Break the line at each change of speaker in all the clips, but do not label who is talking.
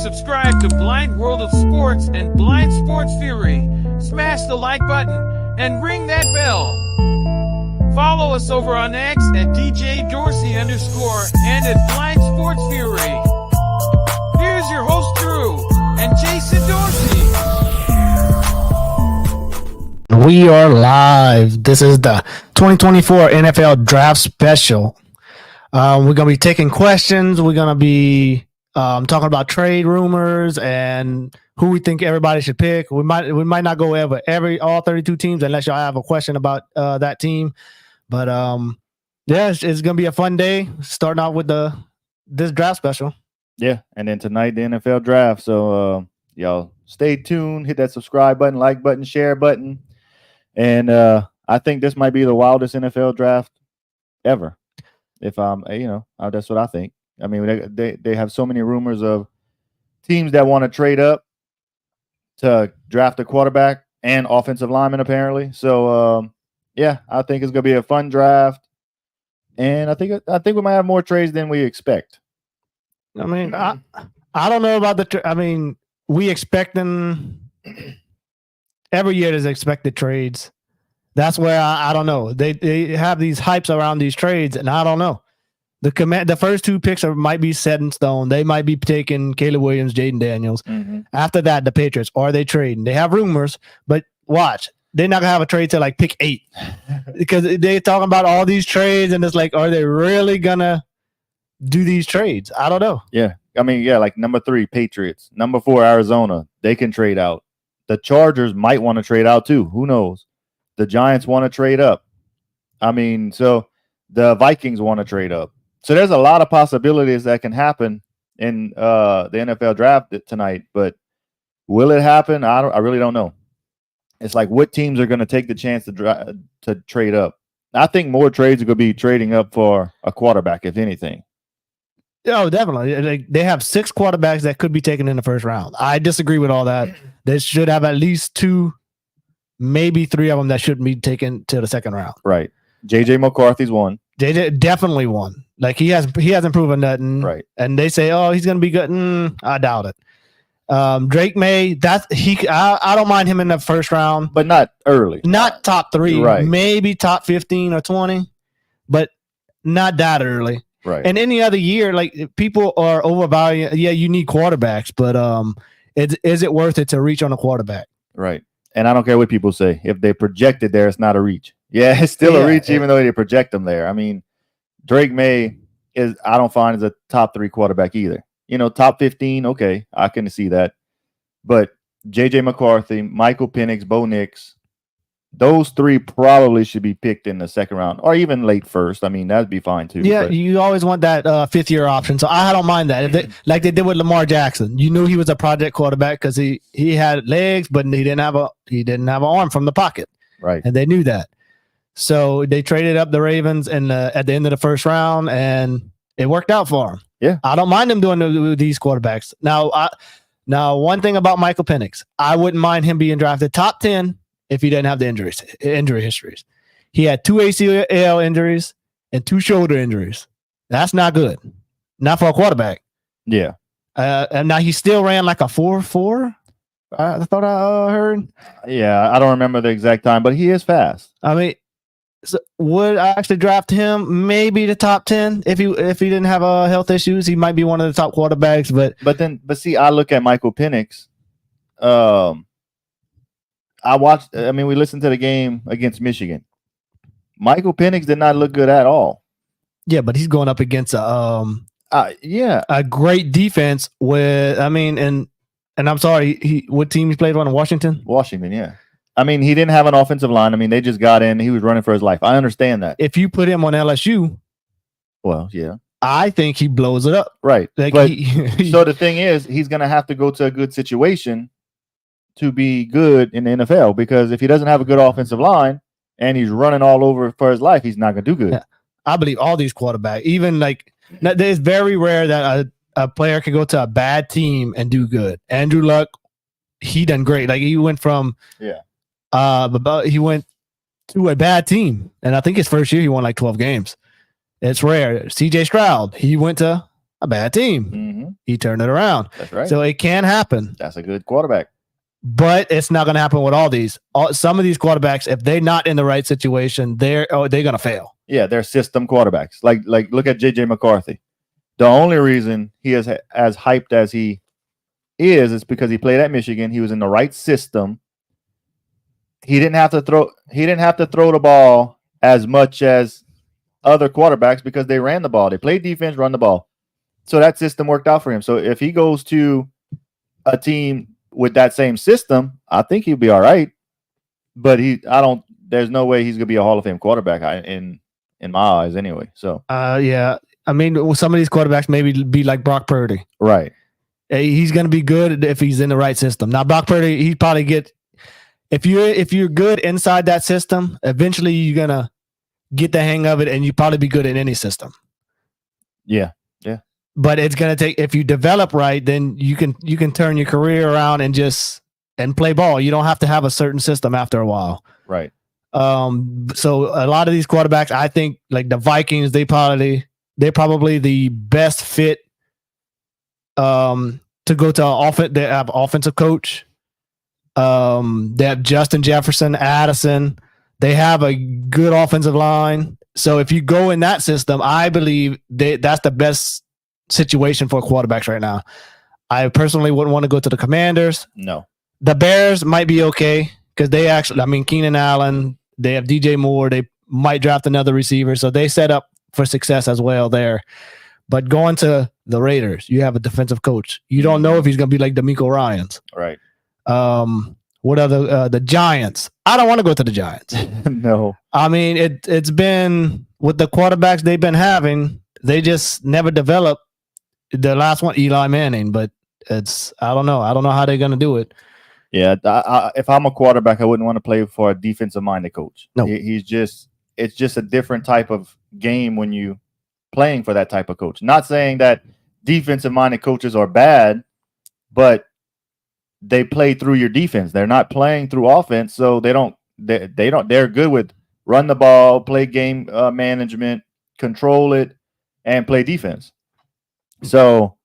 Subscribe to Blind World of Sports and Blind Sports Fury. Smash the like button and ring that bell. Follow us over on X at DJ Dorsey _ and at Blind Sports Fury. Here's your host Drew and Jason Dorsey.
We are live. This is the 2024 NFL Draft Special. We're going to be taking questions. We're going to be talking about trade rumors and who we think everybody should pick. We might not go over all 32 teams unless y'all have a question about that team. But yeah, it's gonna be a fun day. Starting out with this draft special.
Yeah, and then tonight the NFL draft. So y'all stay tuned. Hit that subscribe button, like button, share button, and I think this might be the wildest NFL draft ever. If that's what I think. I mean, they have so many rumors of teams that want to trade up to draft a quarterback and offensive lineman, apparently. So, yeah, I think it's going to be a fun draft. And I think we might have more trades than we expect.
I mean, I don't know about we expect them every year. There's expected trades. That's where I don't know. They have these hypes around these trades, and I don't know. The first two picks might be set in stone. They might be taking Caleb Williams, Jaden Daniels. Mm-hmm. After that, the Patriots, are they trading? They have rumors, but watch. They're not going to have a trade till like pick 8 because they're talking about all these trades, and it's like, are they really going to do these trades? I don't know.
Yeah. I mean, yeah, like number 3, Patriots. Number 4, Arizona. They can trade out. The Chargers might want to trade out too. Who knows? The Giants want to trade up. I mean, so the Vikings want to trade up. So there's a lot of possibilities that can happen in the NFL draft tonight, but will it happen? I really don't know. It's like what teams are going to take the chance to trade up. I think more trades are going to be trading up for a quarterback, if anything.
Oh, definitely. They have 6 quarterbacks that could be taken in the first round. I disagree with all that. They should have at least 2, maybe 3 of them that shouldn't be taken to the second round.
Right. J.J. McCarthy's one.
JJ definitely won. Like he hasn't proven nothing.
Right.
And they say, oh, he's gonna be good. I doubt it. Drake May, I don't mind him in the first round,
but not early.
Not top 3,
right.
Maybe top 15 or 20, but not that early.
Right.
And any other year, like people are overvaluing. Yeah, you need quarterbacks, but is it worth it to reach on a quarterback?
Right. And I don't care what people say. If they project it there, it's not a reach. Yeah, it's still a reach, even though they project them there. I mean, Drake May I don't find as a top 3 quarterback either. Top 15, okay, I can see that. But J.J. McCarthy, Michael Penix, Bo Nix, those 3 probably should be picked in the second round or even late first. I mean, that'd be fine too.
Yeah, you always want that 5th-year option. So I don't mind that. Like they did with Lamar Jackson. You knew he was a project quarterback because he had legs, but he didn't have an arm from the pocket.
Right.
And they knew that. So they traded up the Ravens at the end of the first round, and it worked out for them.
Yeah, I
don't mind them doing these quarterbacks. Now, one thing about Michael Penix, I wouldn't mind him being drafted top 10 if he didn't have the injury histories. He had 2 ACL injuries and 2 shoulder injuries. That's not good. Not for a quarterback.
Yeah.
And now he still ran like a 4.4. I thought I heard.
Yeah, I don't remember the exact time, but he is fast.
I mean, so would I actually draft him? Maybe the top 10 if he didn't have health issues. He might be one of the top quarterbacks. But
see, I look at Michael Penix. We listened to the game against Michigan. Michael Penix did not look good at all.
Yeah, but he's going up against
a
great defense with. I mean, and I'm sorry, what team he played on? Washington.
Washington, yeah. I mean, he didn't have an offensive line. I mean, they just got in. He was running for his life. I understand that.
If you put him on LSU,
well, yeah,
I think he blows it up.
Right. Like so the thing is, he's going to have to go to a good situation to be good in the NFL, because if he doesn't have a good offensive line and he's running all over for his life, he's not going to do good.
Yeah. I believe all these quarterbacks, even like, it's very rare that a player can go to a bad team and do good. Andrew Luck, he done great. Like he went from he went to a bad team, and I think his first year he won like 12 games. It's rare. CJ Stroud, he went to a bad team.
Mm-hmm.
He turned it around.
That's right.
So it can happen.
That's a good quarterback.
But it's not going to happen with all these. Some of these quarterbacks, if they're not in the right situation, they're going to fail.
Yeah, they're system quarterbacks. Like look at JJ McCarthy. The only reason he is as hyped as he is because he played at Michigan. He was in the right system. He didn't have to throw the ball as much as other quarterbacks because they ran the ball. They played defense, run the ball. So that system worked out for him. So if he goes to a team with that same system, I think he'll be all right. But there's no way he's going to be a Hall of Fame quarterback in my eyes anyway. So
yeah. I mean, some of these quarterbacks maybe be like Brock Purdy.
Right.
He's going to be good if he's in the right system. Now, Brock Purdy, he probably get if you're good inside that system, eventually you're going to get the hang of it, and you probably be good in any system.
Yeah.
But it's going to take, if you develop right, then you can turn your career around and play ball. You don't have to have a certain system after a while.
Right.
So a lot of these quarterbacks, I think, like the Vikings, they're probably the best fit to go to offense. They have offensive coach. They have Justin Jefferson, Addison. They have a good offensive line. So if you go in that system, I believe that's the best situation for quarterbacks right now. I personally wouldn't want to go to the Commanders.
No.
The Bears might be okay because they actually, I mean, Keenan Allen, they have DJ Moore. They might draft another receiver. So they set up for success as well there. But going to the Raiders, you have a defensive coach. You don't know if he's going to be like DeMeco Ryans.
Right.
What other the Giants? I don't want to go to the Giants.
No.
I mean, it's been with the quarterbacks they've been having, they just never developed. The last one, Eli Manning, but I don't know how they're gonna do it.
Yeah, if I'm a quarterback, I wouldn't want to play for a defensive-minded coach.
No,
it's just a different type of game when you playing for that type of coach. Not saying that defensive-minded coaches are bad, but they play through your defense. They're not playing through offense, so they're good with run the ball, play game management, control it, and play defense. So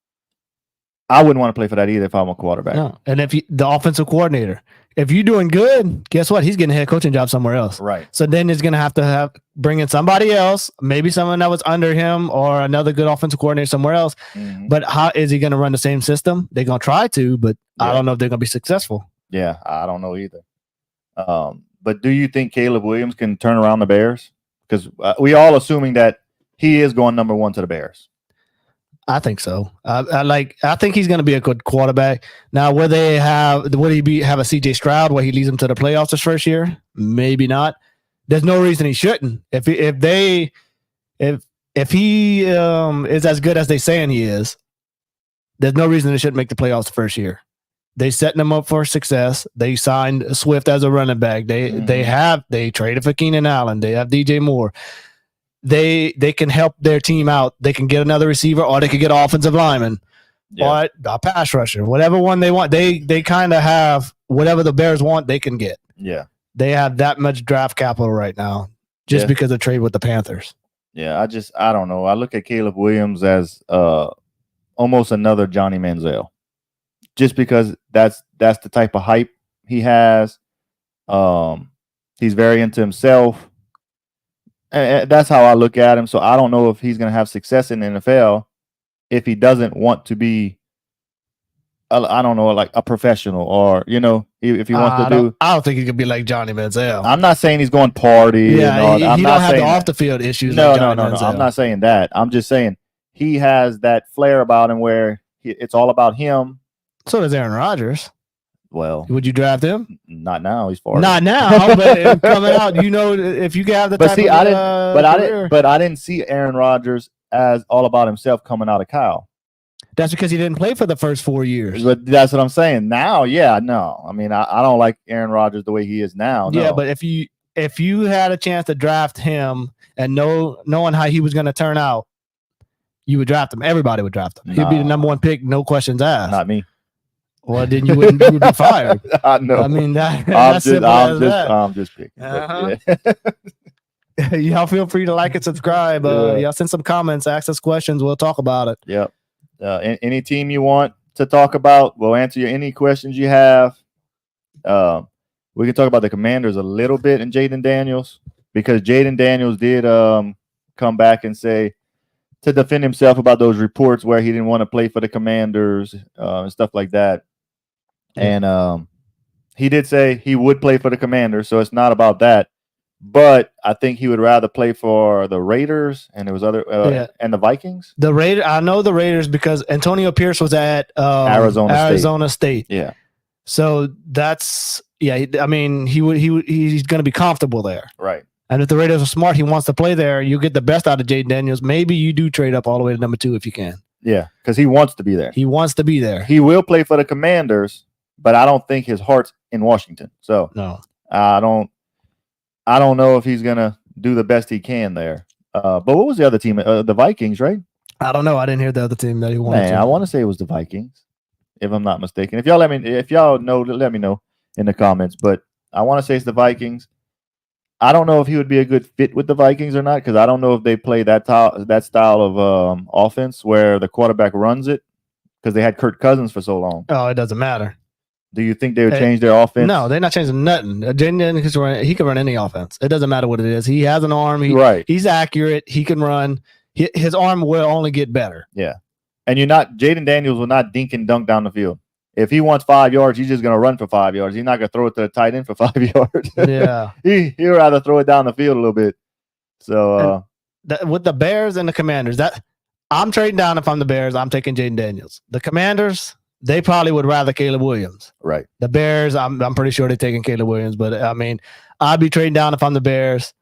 I wouldn't want to play for that either if I'm a quarterback.
No. And if the offensive coordinator, if you're doing good, guess what? He's getting a head coaching job somewhere else.
Right.
So then he's going to have bring in somebody else, maybe someone that was under him or another good offensive coordinator somewhere else. Mm-hmm. But how is he going to run the same system? They're going to try to, but I don't know if they're going to be successful.
Yeah, I don't know either. But do you think Caleb Williams can turn around the Bears? Because we all assuming that he is going number one to the Bears.
I think so. I think he's going to be a good quarterback. Now, would he have a CJ Stroud where he leads them to the playoffs his first year? Maybe not. There's no reason he shouldn't. If he is as good as they saying he is, there's no reason they shouldn't make the playoffs the first year. They setting them up for success. They signed Swift as a running back. They traded for Keenan Allen. They have DJ Moore. They can help their team out. They can get another receiver, or they could get an offensive lineman, or a pass rusher, whatever one they want. They kind of have whatever the Bears want. They can get.
Yeah,
they have that much draft capital right now, just because of trade with the Panthers.
Yeah, I don't know. I look at Caleb Williams as almost another Johnny Manziel, just because that's the type of hype he has. He's very into himself. And that's how I look at him. So I don't know if he's going to have success in the NFL if he doesn't want to be, I don't know, like a professional, or if he wants to do.
I don't think he could be like Johnny Manziel.
I'm not saying he's going party.
Yeah,
and all.
he don't have the off the field issues.
No,
like
no,
Johnny
no, no.
Manziel.
I'm not saying that. I'm just saying he has that flair about him where it's all about him.
So does Aaron Rodgers.
Well,
would you draft him?
Not now. He's 40.
Not now, but coming out, if you can have the.
But
type
see,
of,
I didn't see Aaron Rodgers as all about himself coming out of Kyle.
That's because he didn't play for the first 4 years.
But that's what I'm saying. Now, yeah, no. I mean, I don't like Aaron Rodgers the way he is now. No.
Yeah, but if you had a chance to draft him and knowing how he was going to turn out, you would draft him. Everybody would draft him. He'd be the number one pick, no questions asked.
Not me.
Well, then you would be fired.
I know.
I mean,
I'm just picking.
Uh-huh.
Yeah.
Y'all feel free to like and subscribe. Y'all send some comments, ask us questions. We'll talk about it.
Yep. Any team you want to talk about, we'll answer any questions you have. We can talk about the Commanders a little bit and Jaden Daniels, because Jaden Daniels did come back and say to defend himself about those reports where he didn't want to play for the Commanders and stuff like that. And he did say he would play for the Commanders, so it's not about that. But I think he would rather play for the Raiders and there was and the Vikings.
The Raiders, I know the Raiders because Antonio Pierce was at Arizona State.
Yeah.
So that's I mean, he's going to be comfortable there.
Right.
And if the Raiders are smart, he wants to play there. You get the best out of Jaden Daniels. Maybe you do trade up all the way to number 2 if you can.
Yeah, because he wants to be there.
He wants to be there.
He will play for the Commanders, but I don't think his heart's in Washington. So
no,
I don't know if he's gonna do the best he can there. But what was the other team? The Vikings, right?
I don't know. I didn't hear the other team that he wanted.
I want to say it was the Vikings, if I'm not mistaken. If y'all know, let me know in the comments. But I want to say it's the Vikings. I don't know if he would be a good fit with the Vikings or not, because I don't know if they play that style of offense where the quarterback runs it, because they had Kirk Cousins for so long.
Oh, it doesn't matter.
Do you think they would change their offense?
No, they're not changing nothing. He can run any offense. It doesn't matter what it is. He has an arm. He's accurate. He can run. His arm will only get better.
Yeah. And Jaden Daniels will not dink and dunk down the field. If he wants 5 yards, he's just going to run for 5 yards. He's not going to throw it to the tight end for 5 yards.
Yeah.
He'd rather throw it down the field a little bit. So
with the Bears and the Commanders, I'm trading down. If I'm the Bears, I'm taking Jaden Daniels. The Commanders, they probably would rather Caleb Williams.
Right.
The Bears, I'm pretty sure they're taking Caleb Williams, but I mean, I'd be trading down if I'm the Bears.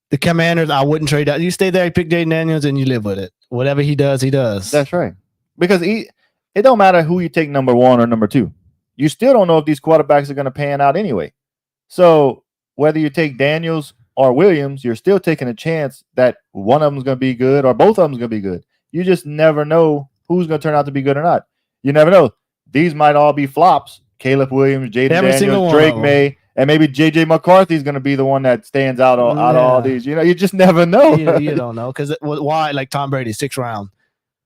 The Commanders, I wouldn't trade down. You stay there, you pick Jaden Daniels, and you live with it. Whatever he does, he does.
That's right. Because it don't matter who you take number 1 or number 2. You still don't know if these quarterbacks are going to pan out anyway. So whether you take Daniels or Williams, you're still taking a chance that one of them is going to be good or both of them is going to be good. You just never know who's going to turn out to be good or not. You never know. These might all be flops. Caleb Williams, Jaden Daniels, Drake May, and maybe J.J. McCarthy is going to be the one that stands out of all these. You just never know.
You don't know. Because why? Like Tom Brady, 6th round.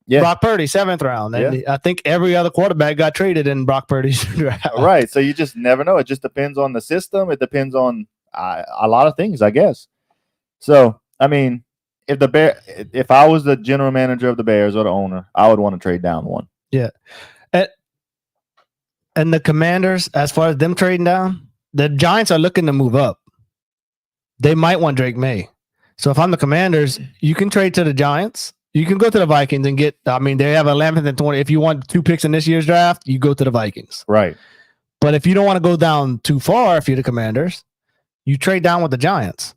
Yeah.
Brock Purdy, 7th round. And I think every other quarterback got traded in Brock Purdy's draft.
Right. So you just never know. It just depends on the system. It depends on a lot of things, I guess. So, I mean, if I was the general manager of the Bears or the owner, I would want to trade down one.
Yeah. And the Commanders, as far as them trading down, the Giants are looking to move up. They might want Drake May. So if I'm the Commanders, you can trade to the Giants. You can go to the Vikings and get, they have 11th and 20. If you want 2 picks in this year's draft, you go to the Vikings.
Right.
But if you don't want to go down too far, if you're the Commanders, you trade down with the Giants.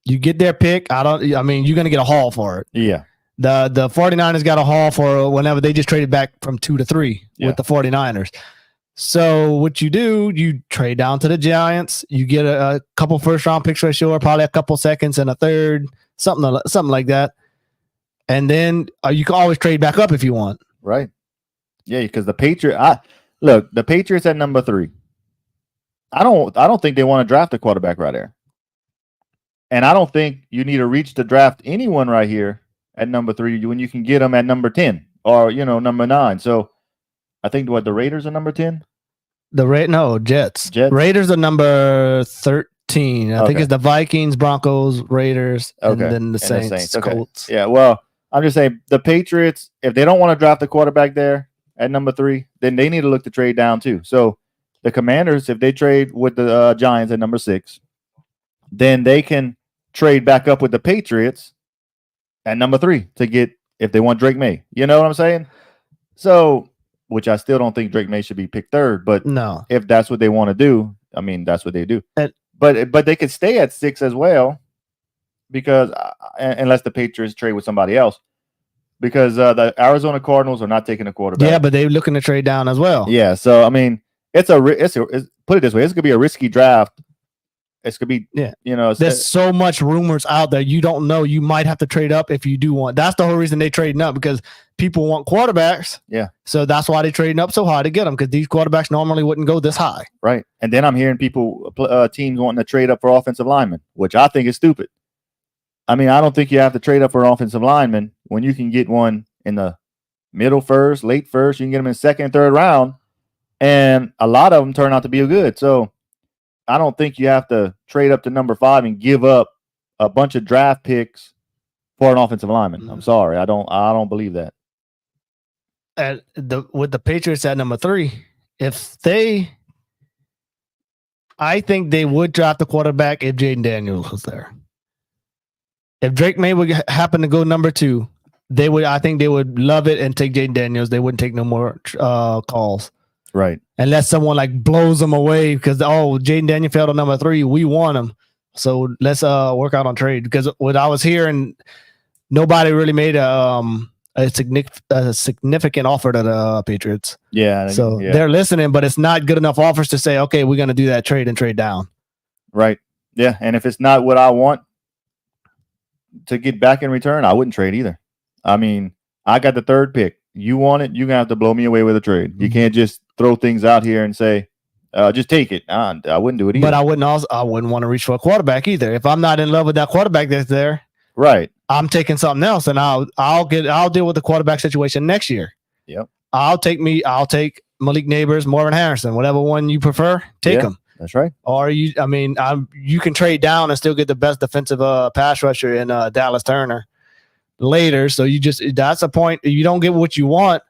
You get their pick. You're going to get a haul for it.
Yeah.
The 49ers got a haul for whenever they just traded back from 2 to 3 with the 49ers. So what you do, you trade down to the Giants. You get a couple first-round picks for sure, probably a couple seconds and a third, something like that. And then you can always trade back up if you want.
Right. Yeah, because the Patriots at number 3. I don't think they want to draft a quarterback right there. And I don't think you need to reach to draft anyone right here at number 3 when you can get them at number 10 or number 9. So I think the Raiders are number 10.
Jets.
Jets?
Raiders are number 13. I think
Okay.
it's the Vikings, Broncos, Raiders,
Okay.
and then the
And
Saints,
Okay.
Colts.
Yeah. Well, I'm just saying the Patriots, if they don't want to draft a quarterback there at number 3, then they need to look to trade down too. So the Commanders, if they trade with the Giants at number 6, then they can trade back up with the Patriots at number 3 to get, if they want Drake May. You know what I'm saying? So, which I still don't think Drake May should be picked 3rd, but
No.
if that's what they want to do, I mean, that's what they do.
And-
but they could stay at 6 as well, because unless the Patriots trade with somebody else, because the Arizona Cardinals are not taking a quarterback.
Yeah, but they're looking to trade down as well.
Yeah, so I mean, it's put it this way, it's gonna be a risky draft. It's gonna be,
There's so much rumors out there. You don't know. You might have to trade up if you do want. That's the whole reason they trading up, because people want quarterbacks.
Yeah.
So that's why they trading up so high to get them, because these quarterbacks normally wouldn't go this high.
Right. And then I'm hearing people, teams wanting to trade up for offensive linemen, which I think is stupid. I mean, I don't think you have to trade up for an offensive lineman when you can get one in the middle first, late first. You can get them in 2nd and 3rd round, and a lot of them turn out to be good. So I don't think you have to trade up to number 5 and give up a bunch of draft picks for an offensive lineman. I'm sorry, I don't believe that.
With the Patriots at number 3, I think they would draft the quarterback if Jaden Daniels was there. If Drake May would happen to go number 2, I think they would love it and take Jaden Daniels. They wouldn't take no more calls.
Right.
Unless someone like blows them away because, Jaden Daniels fell to number 3. We want him. So let's work out on trade. Because what I was hearing, nobody really made a significant offer to the Patriots.
Yeah.
So they're listening, but it's not good enough offers to say, okay, we're going to do that trade and trade down.
Right. Yeah. And if it's not what I want to get back in return, I wouldn't trade either. I mean, I got the 3rd pick. You want it, you're going to have to blow me away with a trade. Mm-hmm. You can't just throw things out here and say, just take it. I wouldn't do it either.
But I wouldn't want to reach for a quarterback either. If I'm not in love with that quarterback that's there,
right,
I'm taking something else, and I'll deal with the quarterback situation next year.
Yep.
I'll take Malik Neighbors, Marvin Harrison, whatever one you prefer, take them.
That's right.
Or you can trade down and still get the best defensive pass rusher in Dallas Turner later. So that's a point. You don't get what you want,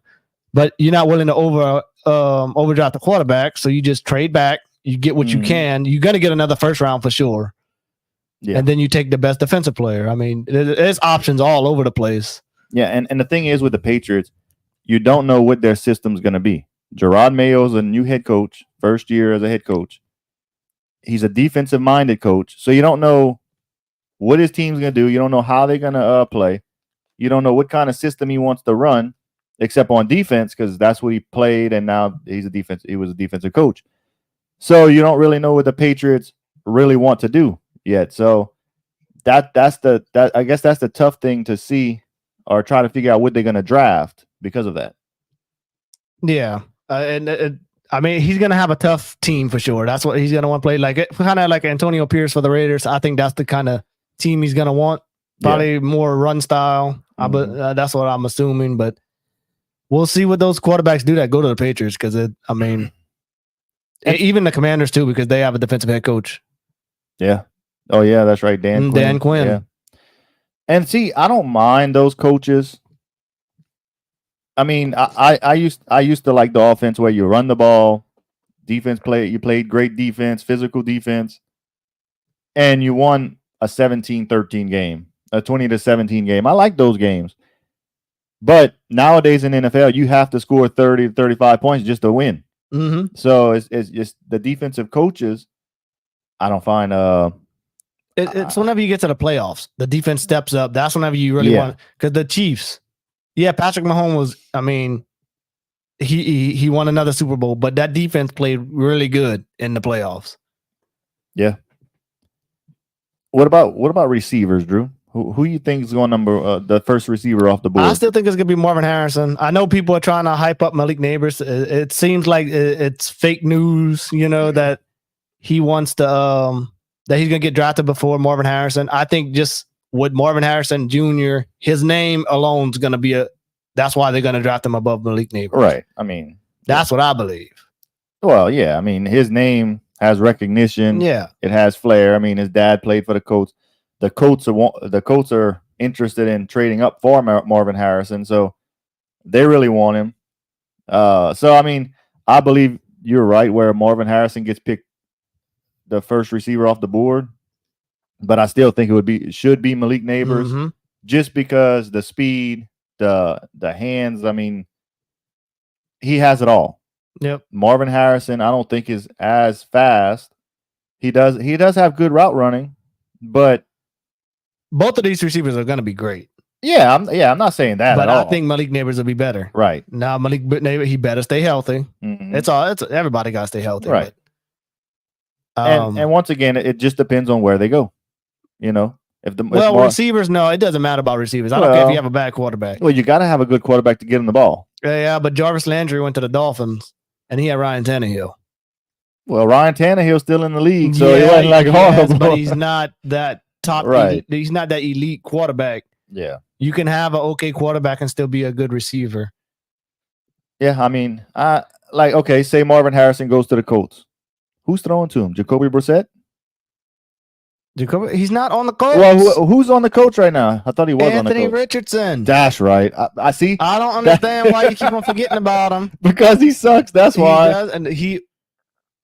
but you're not willing to overdraft the quarterback. So you just trade back. You get what you can. You're gonna get another 1st round for sure. Yeah. And then you take the best defensive player. I mean, there's options all over the place. Yeah,
and the thing is with the Patriots, you don't know what their system's going to be. Gerard Mayo's a new head coach, 1st year as a head coach. He's a defensive-minded coach, so you don't know what his team's going to do. You don't know how they're going to play. You don't know what kind of system he wants to run, except on defense, because that's what he played, and now he was a defensive coach. So you don't really know what the Patriots really want to do yet. So I guess that's the tough thing to see or try to figure out what they're going to draft because of that.
Yeah. I mean, he's going to have a tough team for sure. That's what he's going to want to play. Like kind of like Antonio Pierce for the Raiders. I think that's the kind of team he's going to want. Probably more run style. But that's what I'm assuming. But we'll see what those quarterbacks do that go to the Patriots. Because even the Commanders too, because they have a defensive head coach.
Yeah. Oh yeah, that's right. Dan Quinn. Yeah. And see, I don't mind those coaches. I mean, I used to like the offense where you run the ball, you played great defense, physical defense, and you won a 17-13 game, a 20-17 game. I like those games. But nowadays in NFL, you have to score 30 to 35 points just to win.
Mm-hmm.
So it's just the defensive coaches, I don't find
it's whenever you get to the playoffs, the defense steps up. That's whenever you really want, because the Chiefs, Patrick Mahomes he won another Super Bowl, but that defense played really good in the playoffs.
Yeah. What about receivers, Drew? Who you think is going the first receiver off the board?
I still think it's gonna be Marvin Harrison. I know people are trying to hype up Malik Neighbors. It seems like it's fake news, that he wants to that he's gonna get drafted before Marvin Harrison. I think just with Marvin Harrison Jr., his name alone is gonna be That's why they're going to draft him above Malik Neighbors.
Right. I mean,
That's what I believe.
well, yeah. I mean, his name has recognition.
Yeah.
It has flair. I mean, his dad played for the Colts. The Colts are interested in trading up for Marvin Harrison, so they really want him. So I mean, I believe you're right where Marvin Harrison gets picked the first receiver off the board, but I still think should be Malik Neighbors just because the speed, the hands. I mean, he has it all.
Yep.
Marvin Harrison, I don't think is as fast. He does have good route running, but
both of these receivers are going to be great.
Yeah, I'm not saying that
but
at all.
I think Malik Neighbors will be better.
Right.
Now Malik Neighbors, he better stay healthy. It's everybody got to stay healthy.
Right.
But,
and once again, it just depends on where they go. You know,
receivers, no, it doesn't matter about receivers. I don't care if you have a bad quarterback.
Well, you got to have a good quarterback to get him the ball.
Yeah, but Jarvis Landry went to the Dolphins, and he had Ryan Tannehill.
Well, Ryan Tannehill's still in the league, so he wasn't like horrible.
But he's not that top.
Right.
He's not that elite quarterback.
Yeah.
You can have an okay quarterback and still be a good receiver.
Yeah, I mean, say Marvin Harrison goes to the Colts. Who's throwing to him? Jacoby Brissett?
He's not on the Colts.
Well, who's on the Colts right now? I thought he was on the Colts.
Anthony Richardson.
That's right. I see.
I don't understand why you keep on forgetting about him.
Because he sucks. That's why.
Does, and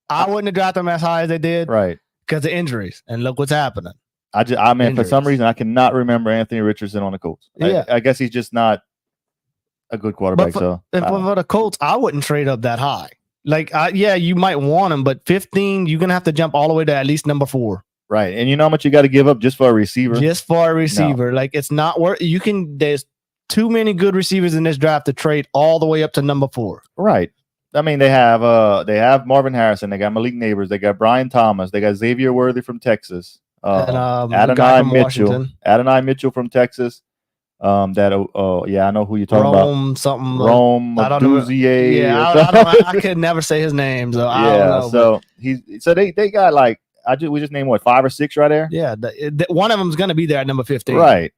I wouldn't have drafted him as high as they did.
Right.
Because of injuries. And look what's happening.
I mean, for some reason, I cannot remember Anthony Richardson on the Colts.
Yeah.
I guess he's just not a good quarterback.
For the Colts, I wouldn't trade up that high. You might want him, but 15, you're going to have to jump all the way to at least number 4.
Right. And you know how much you got to give up just for a receiver?
Just for a receiver. No. It's not worth there's too many good receivers in this draft to trade all the way up to number 4.
Right. I mean, they have Marvin Harrison, they got Malik Neighbors, they got Brian Thomas, they got Xavier Worthy from Texas. Adonai Mitchell from Texas. I know who you're talking about. Rome Duzier.
Yeah, I could never say his name. So I don't know.
So they got we just named 5 or 6 right there.
Yeah, one of them is going to be there at number 15.
Right,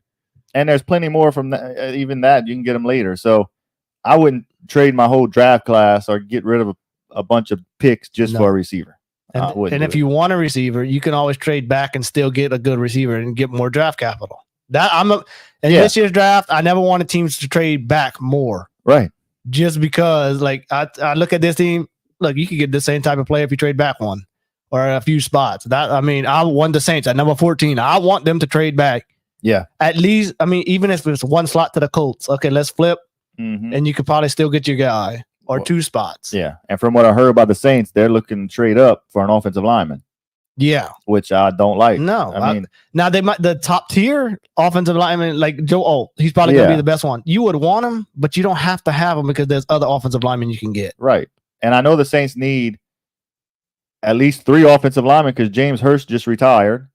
and there's plenty more from that. Even that you can get them later. So I wouldn't trade my whole draft class or get rid of a bunch of picks just for a receiver.
And if you want a receiver, you can always trade back and still get a good receiver and get more draft capital. This year's draft, I never wanted teams to trade back more.
Right.
Just because, I look at this team, you could get the same type of player if you trade back one or a few spots. I want the Saints at number 14. I want them to trade back.
Yeah.
At least, even if it's one slot to the Colts, okay, let's flip, and you could probably still get your guy. Or 2 spots.
Yeah. And from what I heard about the Saints, they're looking to trade up for an offensive lineman.
Yeah.
Which I don't like.
No. Now the top tier offensive lineman, like Joe Alt, he's probably going to be the best one. You would want him, but you don't have to have him because there's other offensive linemen you can get.
Right. And I know the Saints need at least 3 offensive linemen because James Hurst just retired.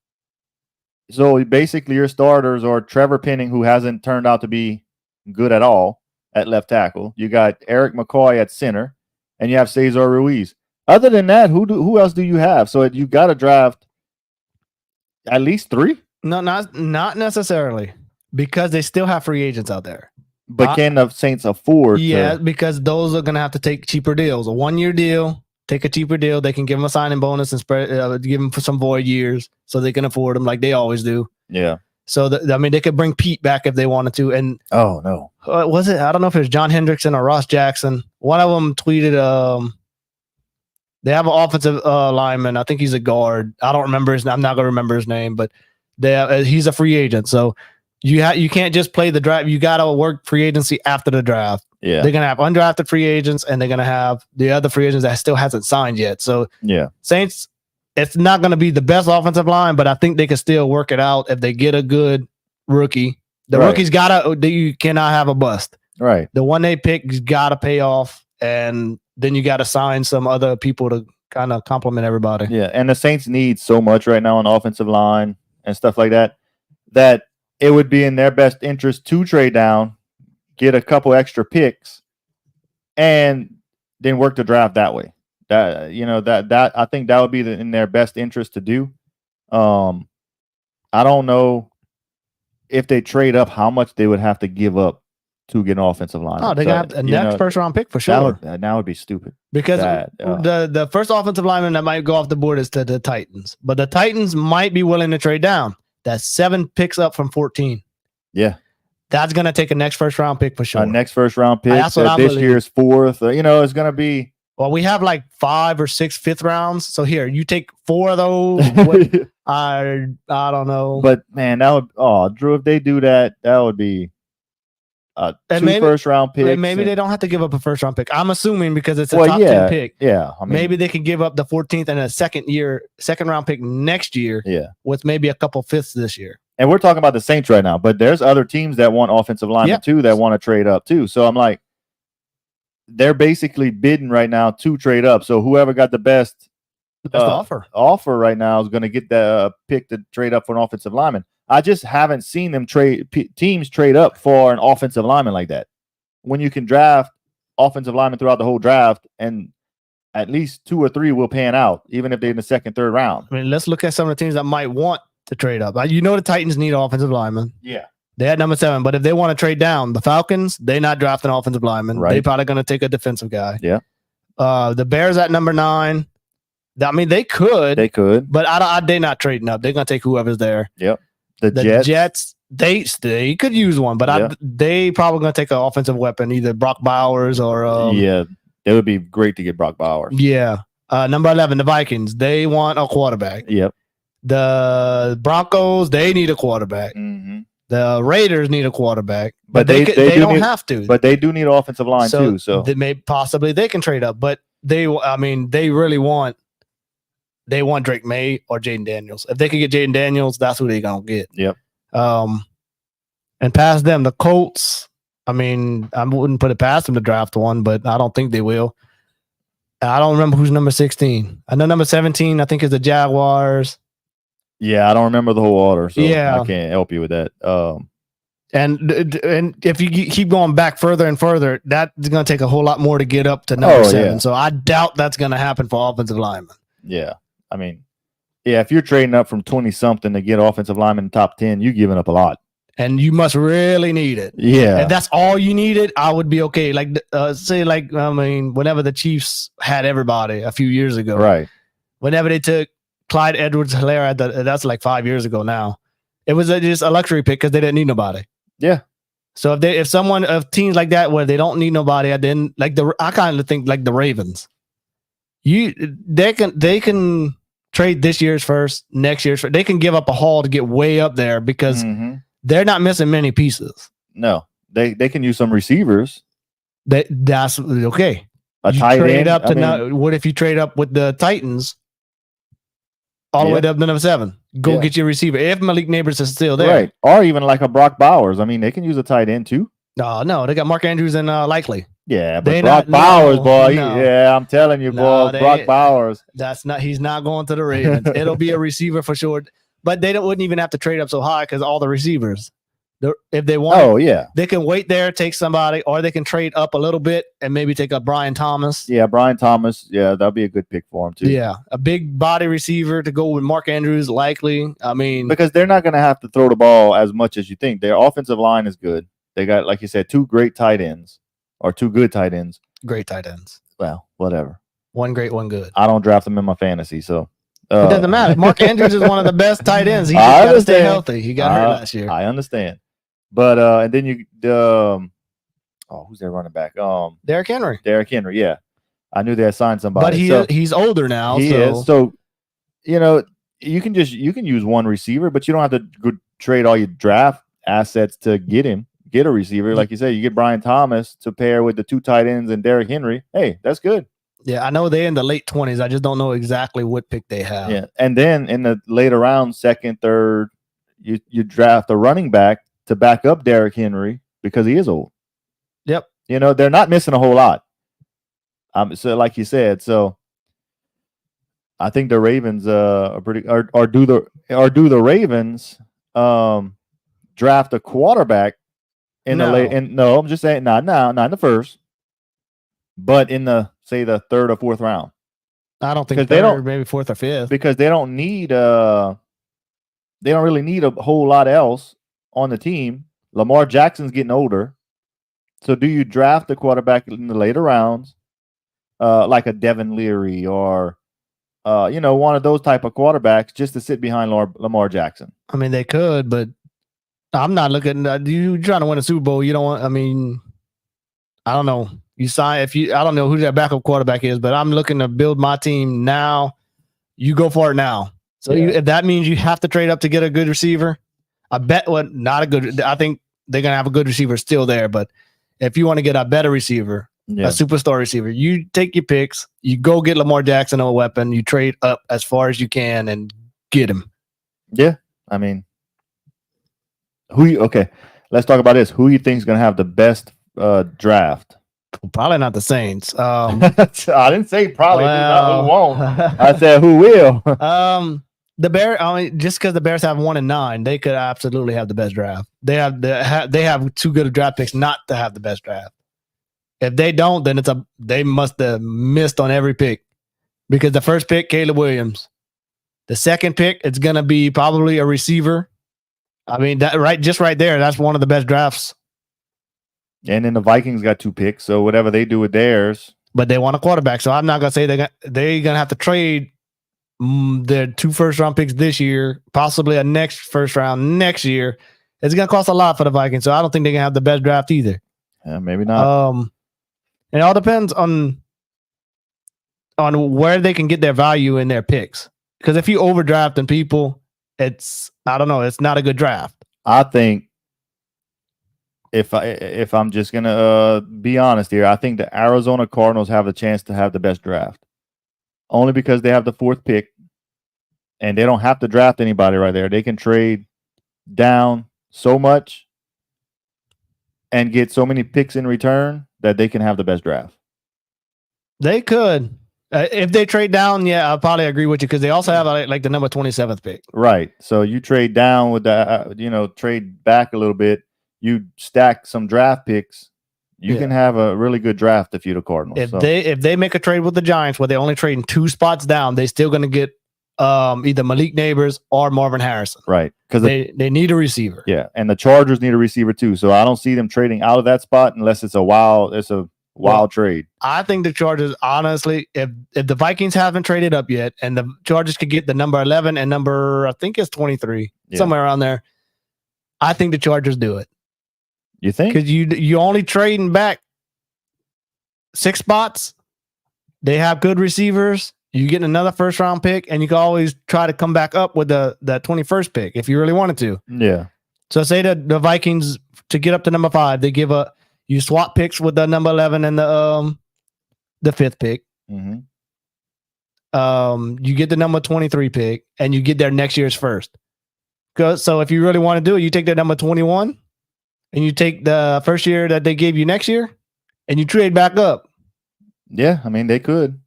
So basically your starters are Trevor Penning, who hasn't turned out to be good at all at left tackle. You got Eric McCoy at center, and you have Cesar Ruiz. Other than that, who else do you have? So you got to draft at least 3?
No, not necessarily, because they still have free agents out there.
But can the Saints afford?
Yeah, because those are going to have to take cheaper deals. A 1-year deal, take a cheaper deal. They can give them a signing bonus and give them for some void years so they can afford them like they always do.
Yeah.
So, they could bring Pete back if they wanted to. And
oh, no.
Was it? I don't know if it was John Hendrickson or Ross Jackson. One of them tweeted, they have an offensive lineman. I think he's a guard. I don't remember his name. I'm not going to remember his name, but he's a free agent. So you can't just play the draft. You got to work free agency after the draft.
Yeah.
They're going to have undrafted free agents, and they're going to have the other free agents that still hasn't signed yet. So Saints, it's not going to be the best offensive line, but I think they can still work it out if they get a good rookie. The rookie's you cannot have a bust.
Right.
The one they pick's got to pay off, and then you got to sign some other people to kind of complement everybody.
Yeah, and the Saints need so much right now on the offensive line and stuff like that, that it would be in their best interest to trade down, get a couple extra picks, and then work the draft that way. That I think that would be in their best interest to do. I don't know if they trade up how much they would have to give up to get an offensive line.
Oh, they got a next first round pick for sure.
That would be stupid.
Because the first offensive lineman that might go off the board is to the Titans. But the Titans might be willing to trade down. That's 7 picks up from 14.
Yeah.
That's going to take a next first round pick for sure.
A next first round pick. This year's 4th. It's going to be.
Well, we have like 5 or 6 fifth rounds. So here, you take 4 of those. I don't know.
But man, Drew, if they do that, that would be two first round picks.
Maybe they don't have to give up a first round pick. I'm assuming because it's a top 10 pick.
Yeah.
Maybe they can give up the 14th and a second round pick next year.
Yeah.
With maybe a couple fifths this year.
And we're talking about the Saints right now, but there's other teams that want offensive linemen too that want to trade up too. So I'm like, they're basically bidding right now to trade up. So whoever got the best offer right now is going to get the pick to trade up for an offensive lineman. I just haven't seen them teams trade up for an offensive lineman like that. When you can draft offensive linemen throughout the whole draft, and at least 2 or 3 will pan out, even if they're in the 2nd, 3rd round.
I mean, let's look at some of the teams that might want to trade up. The Titans need offensive linemen.
Yeah.
They had number 7, but if they want to trade down, the Falcons, they're not drafting an offensive lineman.
Right.
They're probably going to take a defensive guy.
Yeah.
The Bears at number 9. They could. But they're not trading up. They're going to take whoever's there.
Yep.
The Jets, they could use one, but they probably going to take an offensive weapon, either Brock Bowers or
it would be great to get Brock Bowers.
Yeah. Number 11, the Vikings, they want a quarterback.
Yep.
The Broncos, they need a quarterback.
Mm-hmm.
The Raiders need a quarterback,
but
they don't have to.
But they do need offensive line too. So
they can trade up, but they really want Drake May or Jaden Daniels. If they can get Jaden Daniels, that's who they're gonna get.
Yep.
And past them, the Colts. I wouldn't put it past them to draft one, but I don't think they will. I don't remember who's number 16. I know number 17, I think, is the Jaguars.
Yeah, I don't remember the whole order, so
yeah.
I can't help you with that.
And if you keep going back further and further, that's going to take a whole lot more to get up to number 7.
Yeah.
So I doubt that's going to happen for offensive linemen.
Yeah, if you're trading up from 20-something to get offensive lineman in the top 10, you're giving up a lot.
And you must really need it.
Yeah.
If that's all you needed, I would be okay. Whenever the Chiefs had everybody a few years ago.
Right.
Whenever they took Clyde Edwards-Helaire, that's like 5 years ago now. It was just a luxury pick because they didn't need nobody.
Yeah.
So if teams like that where they don't need nobody, I kind of think like the Ravens. They can trade this year's first, next year's first. They can give up a haul to get way up there because they're not missing many pieces.
No, they can use some receivers.
That's okay.
A tight end.
What if you trade up with the Titans? All the way up to number 7. Go get your receiver. If Malik Neighbors is still there.
Right. Or even like a Brock Bowers. They can use a tight end too.
No, they got Mark Andrews and Likely.
Yeah, but Brock Bowers, boy.
No.
Yeah, I'm telling you, boy. Brock Bowers.
He's not going to the Ravens. It'll be a receiver for sure. But they wouldn't even have to trade up so high because all the receivers. If they want, they can wait there, take somebody, or they can trade up a little bit and maybe take up Brian Thomas.
Yeah, Brian Thomas. Yeah, that'll be a good pick for him too.
Yeah, a big body receiver to go with Mark Andrews, likely.
Because they're not going to have to throw the ball as much as you think. Their offensive line is good. They got, like you said, 2 great tight ends or 2 good tight ends.
Great tight ends.
Well, whatever.
One great, one good.
I don't draft them in my fantasy, so.
It doesn't matter. Mark Andrews is one of the best tight ends. He just got to stay healthy. He got hurt last year.
I understand. But and then who's their running back?
Derrick Henry.
Derrick Henry, yeah. I knew they had signed somebody.
But he's older now.
He is. So you can use one receiver, but you don't have to go trade all your draft assets to get a receiver. Like you said, you get Brian Thomas to pair with the 2 tight ends and Derrick Henry. Hey, that's good.
Yeah, I know they're in the late 20s. I just don't know exactly what pick they have.
Yeah, and then in the later round, 2nd, 3rd, you draft a running back to back up Derrick Henry because he is old.
Yep.
They're not missing a whole lot. So like you said, so I think the Ravens do the Ravens draft a quarterback in the late? No, I'm just saying not now, not in the first, but in the 3rd or 4th round.
I don't think third, maybe 4th or 5th,
because they don't really need a whole lot else on the team. Lamar Jackson's getting older. So do you draft the quarterback in the later rounds, like a Devin Leary or one of those type of quarterbacks just to sit behind Lamar Jackson?
I mean, they could, but I'm not looking. You trying to win a Super Bowl? You don't want. I mean, I don't know. You sign if you. I don't know who that backup quarterback is, but I'm looking to build my team now. You go for it now. So if that means you have to trade up to get a good receiver, I bet not a good. I think they're gonna have a good receiver still there, but if you want to get a better receiver, a superstar receiver, you take your picks. You go get Lamar Jackson a weapon. You trade up as far as you can and get him.
Yeah, I mean, okay, let's talk about this. Who you think is going to have the best draft?
Probably not the Saints.
I didn't say probably.
Well,
who won't. I said who will.
The Bears. I mean, just because the Bears have 1-9, they could absolutely have the best draft. They have too good of draft picks not to have the best draft. If they don't, then they must have missed on every pick, because the first pick, Caleb Williams. The second pick, it's gonna be probably a receiver. I mean, just right there, that's one of the best drafts.
And then the Vikings got 2 picks, so whatever they do with theirs.
But they want a quarterback, so I'm not gonna say they're gonna have to trade their 2 first-round picks this year, possibly a next first round next year. It's gonna cost a lot for the Vikings, so I don't think they're gonna have the best draft either.
Yeah, maybe not.
It all depends on where they can get their value in their picks. Because if you overdraft and people, it's not a good draft.
I think if I'm just gonna be honest here, I think the Arizona Cardinals have a chance to have the best draft, only because they have the 4th pick, and they don't have to draft anybody right there. They can trade down so much and get so many picks in return that they can have the best draft.
They could. If they trade down, yeah, I'll probably agree with you, because they also have like the number 27th pick.
Right. So you trade down with the, trade back a little bit. You stack some draft picks. You can have a really good draft if you're the Cardinals.
If they make a trade with the Giants where they're only trading 2 spots down, they're still going to get either Malik Neighbors or Marvin Harrison.
Right. Because
they need a receiver.
Yeah. And the Chargers need a receiver too. So I don't see them trading out of that spot unless it's a wild trade.
I think the Chargers, honestly, if the Vikings haven't traded up yet and the Chargers could get the number 11 and number, I think it's 23, somewhere around there, I think the Chargers do it.
You think?
Because you only trading back 6 spots. They have good receivers. You get another first round pick, and you can always try to come back up with the 21st pick if you really wanted to.
Yeah.
So say that the Vikings, to get up to number 5, they you swap picks with the number 11 and the 5th pick.
Mm-hmm.
You get the number 23 pick, and you get their next year's first. So if you really want to do it, you take that number 21, and you take the first year that they gave you next year, and you trade back up.
Yeah, I mean, they could.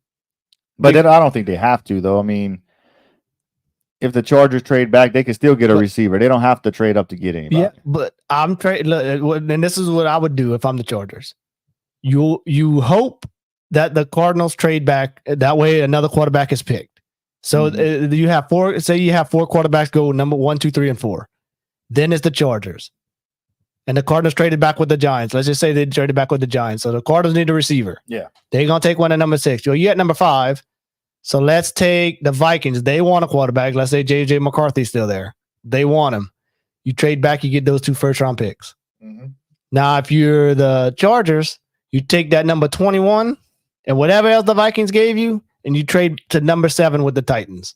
But then I don't think they have to, though. I mean, if the Chargers trade back, they can still get a receiver. They don't have to trade up to get anybody.
Yeah, but I'm trading, and this is what I would do if I'm the Chargers. You hope that the Cardinals trade back. That way, another quarterback is picked. So you have 4. Say you have 4 quarterbacks go number 1, 2, 3, and 4. Then it's the Chargers, and the Cardinals traded back with the Giants. Let's just say they traded back with the Giants. So the Cardinals need a receiver.
Yeah,
they're gonna take one at number 6. You at number 5. So let's take the Vikings. They want a quarterback. Let's say J.J. McCarthy's still there. They want him. You trade back, you get those 2 first-round picks. Mm-hmm. Now, if you're the Chargers, you take that number 21 and whatever else the Vikings gave you, and you trade to number 7 with the Titans.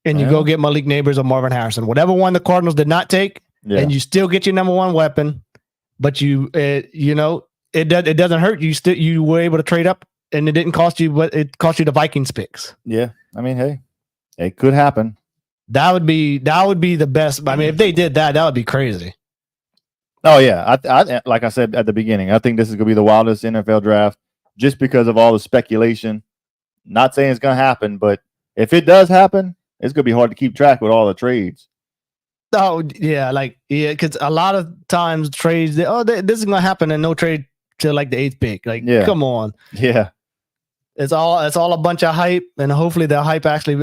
And you go get Malik Neighbors or Marvin Harrison. Whatever one the Cardinals did not take, and you still get your number 1 weapon, but it doesn't hurt you. You were able to trade up. And it didn't cost you, but it cost you the Vikings picks.
Yeah, I mean, hey, it could happen.
That would be the best. I mean, if they did that, that would be crazy.
Oh yeah, I like I said at the beginning, I think this is gonna be the wildest NFL draft just because of all the speculation. Not saying it's gonna happen, but if it does happen, it's gonna be hard to keep track with all the trades.
Oh yeah, because a lot of times trades. This is gonna happen, and no trade to like the 8th pick. Come on.
Yeah.
It's all a bunch of hype, and hopefully the hype actually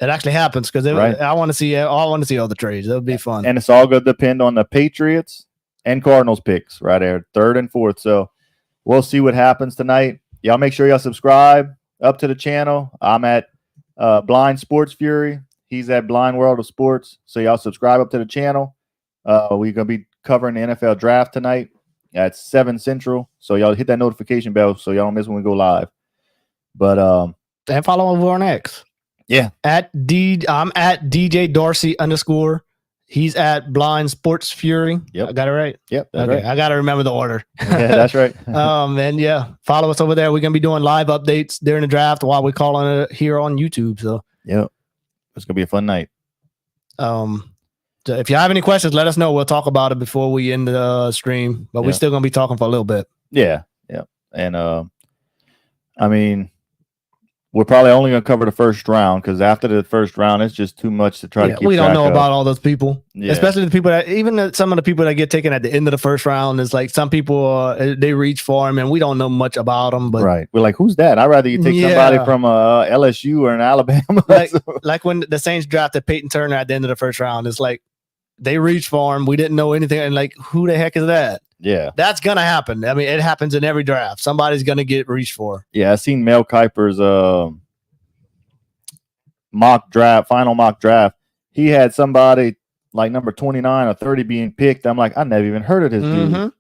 it actually happens, because I want to see all the trades. It'll be fun.
And it's all going to depend on the Patriots and Cardinals picks right there, 3rd and 4th. So we'll see what happens tonight. Y'all make sure y'all subscribe up to the channel. I'm at Blind Sports Fury. He's at Blind World of Sports. So y'all subscribe up to the channel. We're gonna be covering the NFL draft tonight at 7 Central. So y'all hit that notification bell so y'all don't miss when we go live. But
and follow over on X.
Yeah.
I'm at DJ Dorsey _. He's at Blind Sports Fury.
Yep.
I got it right.
Yep. That's
Okay.
right.
I got to remember the order.
Yeah, that's right.
And yeah, follow us over there. We're going to be doing live updates during the draft while we're calling it here on YouTube. So,
yep. It's going to be a fun night.
So if you have any questions, let us know. We'll talk about it before we end the stream, but we're still going to be talking for a little bit.
Yeah. Yeah. And, I mean, we're probably only going to cover the first round because after the first round, it's just too much to try to keep
we don't know
track of.
about all those people, especially the people that even some of the people that get taken at the end of the first round is like some people they reach for them and we don't know much about them. But
right, we're like, who's that? I'd rather you take somebody from LSU or an Alabama.
like when the Saints drafted Peyton Turner at the end of the first round, it's like they reached for him. We didn't know anything, and like, who the heck is that?
Yeah,
that's gonna happen. I mean, it happens in every draft. Somebody's gonna get reached for.
Yeah, I seen Mel Kiper's final mock draft. He had somebody like number 29 or 30 being picked. I'm like, I never even heard of this dude.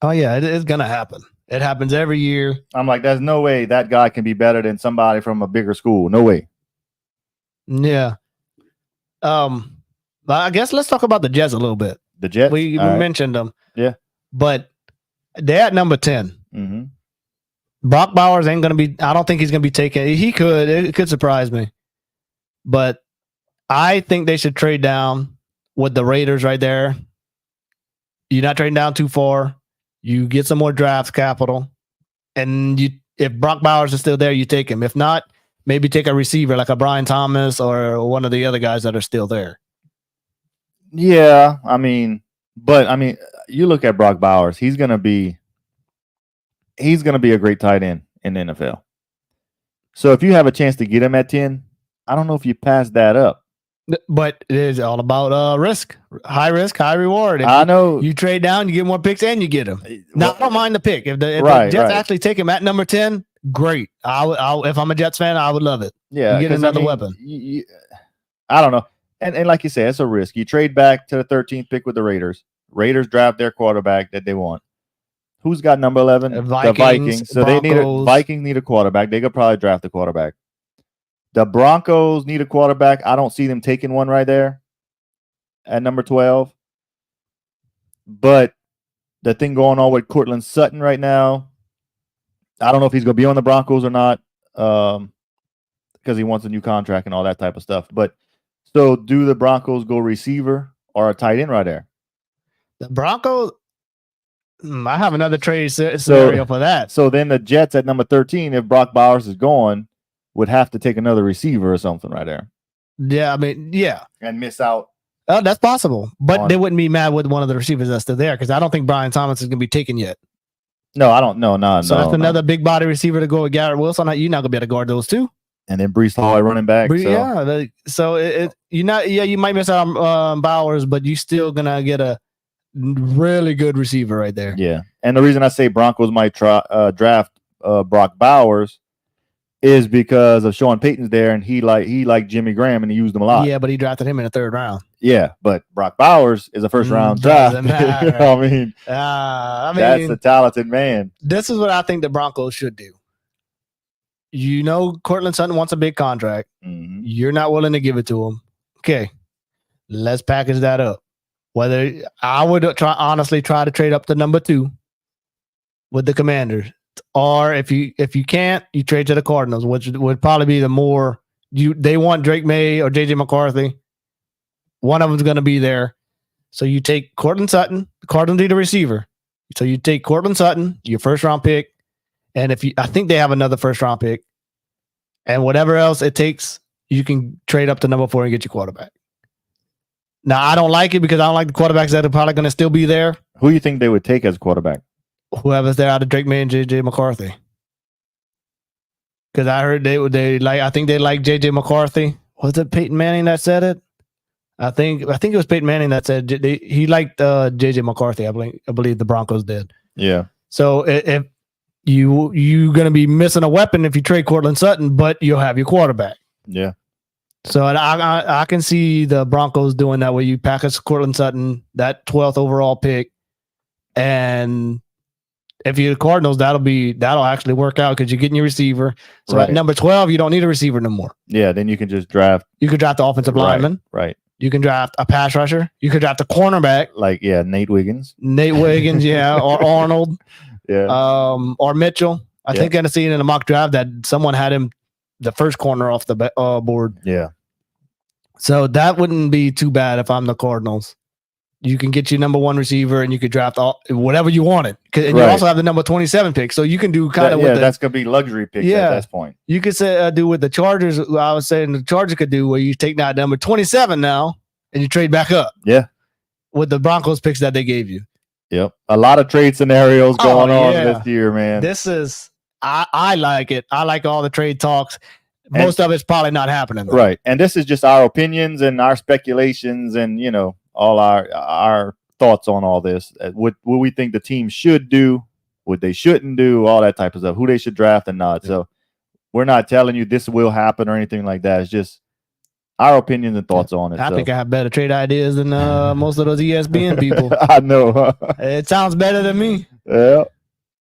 Oh yeah, it's gonna happen. It happens every year.
I'm like, there's no way that guy can be better than somebody from a bigger school. No way.
Yeah. I guess let's talk about the Jets a little bit.
The Jets?
We mentioned them.
Yeah.
But they're at number 10.
Mm-hmm.
Brock Bowers ain't going to be, I don't think he's going to be taken. It could surprise me. But I think they should trade down with the Raiders right there. You're not trading down too far. You get some more draft capital. And if Brock Bowers is still there, you take him. If not, maybe take a receiver like a Brian Thomas or one of the other guys that are still there.
Yeah, you look at Brock Bowers. He's gonna be a great tight end in the NFL. So if you have a chance to get him at 10, I don't know if you pass that up.
But it is all about risk, high reward. If
I know
you trade down, you get more picks, and you get him. Now I don't mind the pick. If the Jets actually take him at number 10, great. I'll if I'm a Jets fan, I would love it.
Yeah,
you get another weapon.
I don't know. And like you say, it's a risk. You trade back to the 13th pick with the Raiders. Raiders draft their quarterback that they want. Who's got number 11? The Vikings. So Vikings need a quarterback. They could probably draft a quarterback. The Broncos need a quarterback. I don't see them taking one right there at number 12. But the thing going on with Courtland Sutton right now, I don't know if he's going to be on the Broncos or not because he wants a new contract and all that type of stuff. But so do the Broncos go receiver or a tight end right there?
The Broncos, I have another trade scenario for that.
So then the Jets at number 13, if Brock Bowers is gone, would have to take another receiver or something right there.
Yeah, I mean, yeah.
And miss out.
Oh, that's possible. But they wouldn't be mad with one of the receivers that's still there because I don't think Brian Thomas is going to be taken yet.
No, I don't know. No,
so that's another big body receiver to go with Garrett Wilson. You're not going to be able to guard those two.
And then Breece Hall running back.
You might miss out on Bowers, but you're still going to get a really good receiver right there.
Yeah. And the reason I say Broncos might draft Brock Bowers is because of Sean Payton's there, and he liked Jimmy Graham, and he used him a lot.
Yeah, but he drafted him in the 3rd round.
Yeah, but Brock Bowers is a first-round draft. I mean, that's a talented man.
This is what I think the Broncos should do. You know, Courtland Sutton wants a big contract.
Mm-hmm.
You're not willing to give it to him. Okay, let's package that up. Whether I would honestly try to trade up to number 2 with the Commanders. Or if you can't, you trade to the Cardinals, which would probably be the more they want Drake May or JJ McCarthy. One of them's going to be there. So you take Courtland Sutton. The Cardinals need a receiver. So you take Courtland Sutton, your 1st round pick. And I think they have another 1st round pick. And whatever else it takes, you can trade up to number 4 and get your quarterback. Now, I don't like it because I don't like the quarterbacks that are probably going to still be there.
Who do you think they would take as quarterback?
Whoever's there out of Drake May and JJ McCarthy. Because I heard I think they like JJ McCarthy. Was it Peyton Manning that said it? I think it was Peyton Manning that said he liked JJ McCarthy. I believe the Broncos did.
Yeah.
So if you're going to be missing a weapon if you trade Cortland Sutton, but you'll have your quarterback.
Yeah.
So I can see the Broncos doing that where you package Cortland Sutton, that 12th overall pick, and if you're the Cardinals, that'll actually work out because you're getting your receiver. So
Right.
at number 12, you don't need a receiver no more.
Yeah. Then you can just draft.
You could draft the offensive lineman.
Right.
You can draft a pass rusher. You could draft a cornerback,
Like Nate Wiggins.
yeah, or Arnold,
Yeah.
or Mitchell. I
Yeah.
think I seen in a mock draft that someone had him the first corner off the board.
Yeah.
So that wouldn't be too bad if I'm the Cardinals. You can get your number 1 receiver and you could draft whatever you wanted. And you
Right.
also have the number 27 pick. So you can do kind of
that's gonna be luxury picks at this point.
You could say do what the Chargers. I was saying the Chargers could do where you take that number 27 now and you trade back up.
Yeah.
With the Broncos picks that they gave you.
Yep. A lot of trade scenarios going on
yeah.
this year, man.
This is I like it. I like all the trade talks. Most of it's probably not happening. Though.
Right. And this is just our opinions and our speculations and all our thoughts on all this. What we think the team should do, what they shouldn't do, all that type of stuff, who they should draft and not. Yeah. So we're not telling you this will happen or anything like that. It's just our opinions and thoughts on it.
I think I have better trade ideas than most of those ESPN people.
I know.
It sounds better than me.
Yeah.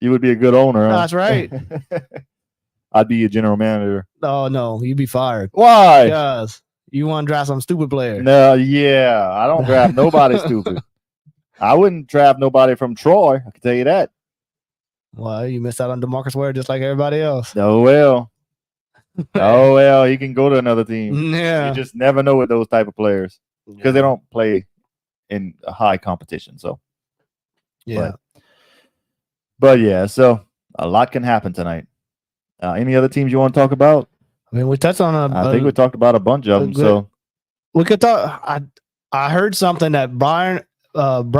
You would be a good owner. Huh?
That's right.
I'd be your general manager.
Oh, no. You'd be fired.
Why?
Because you want to draft some stupid player.
No, yeah. I don't draft nobody stupid. I wouldn't draft nobody from Troy. I can tell you that.
Well, you missed out on DeMarcus Ware just like everybody else.
Oh, well. Oh, well. He can go to another team.
Yeah.
You just never know with those type of players because they don't play in a high competition. So,
yeah.
But yeah, so a lot can happen tonight. Any other teams you want to talk about?
I mean, we touched on
I think we talked about a bunch of them. So
we could talk. I heard something that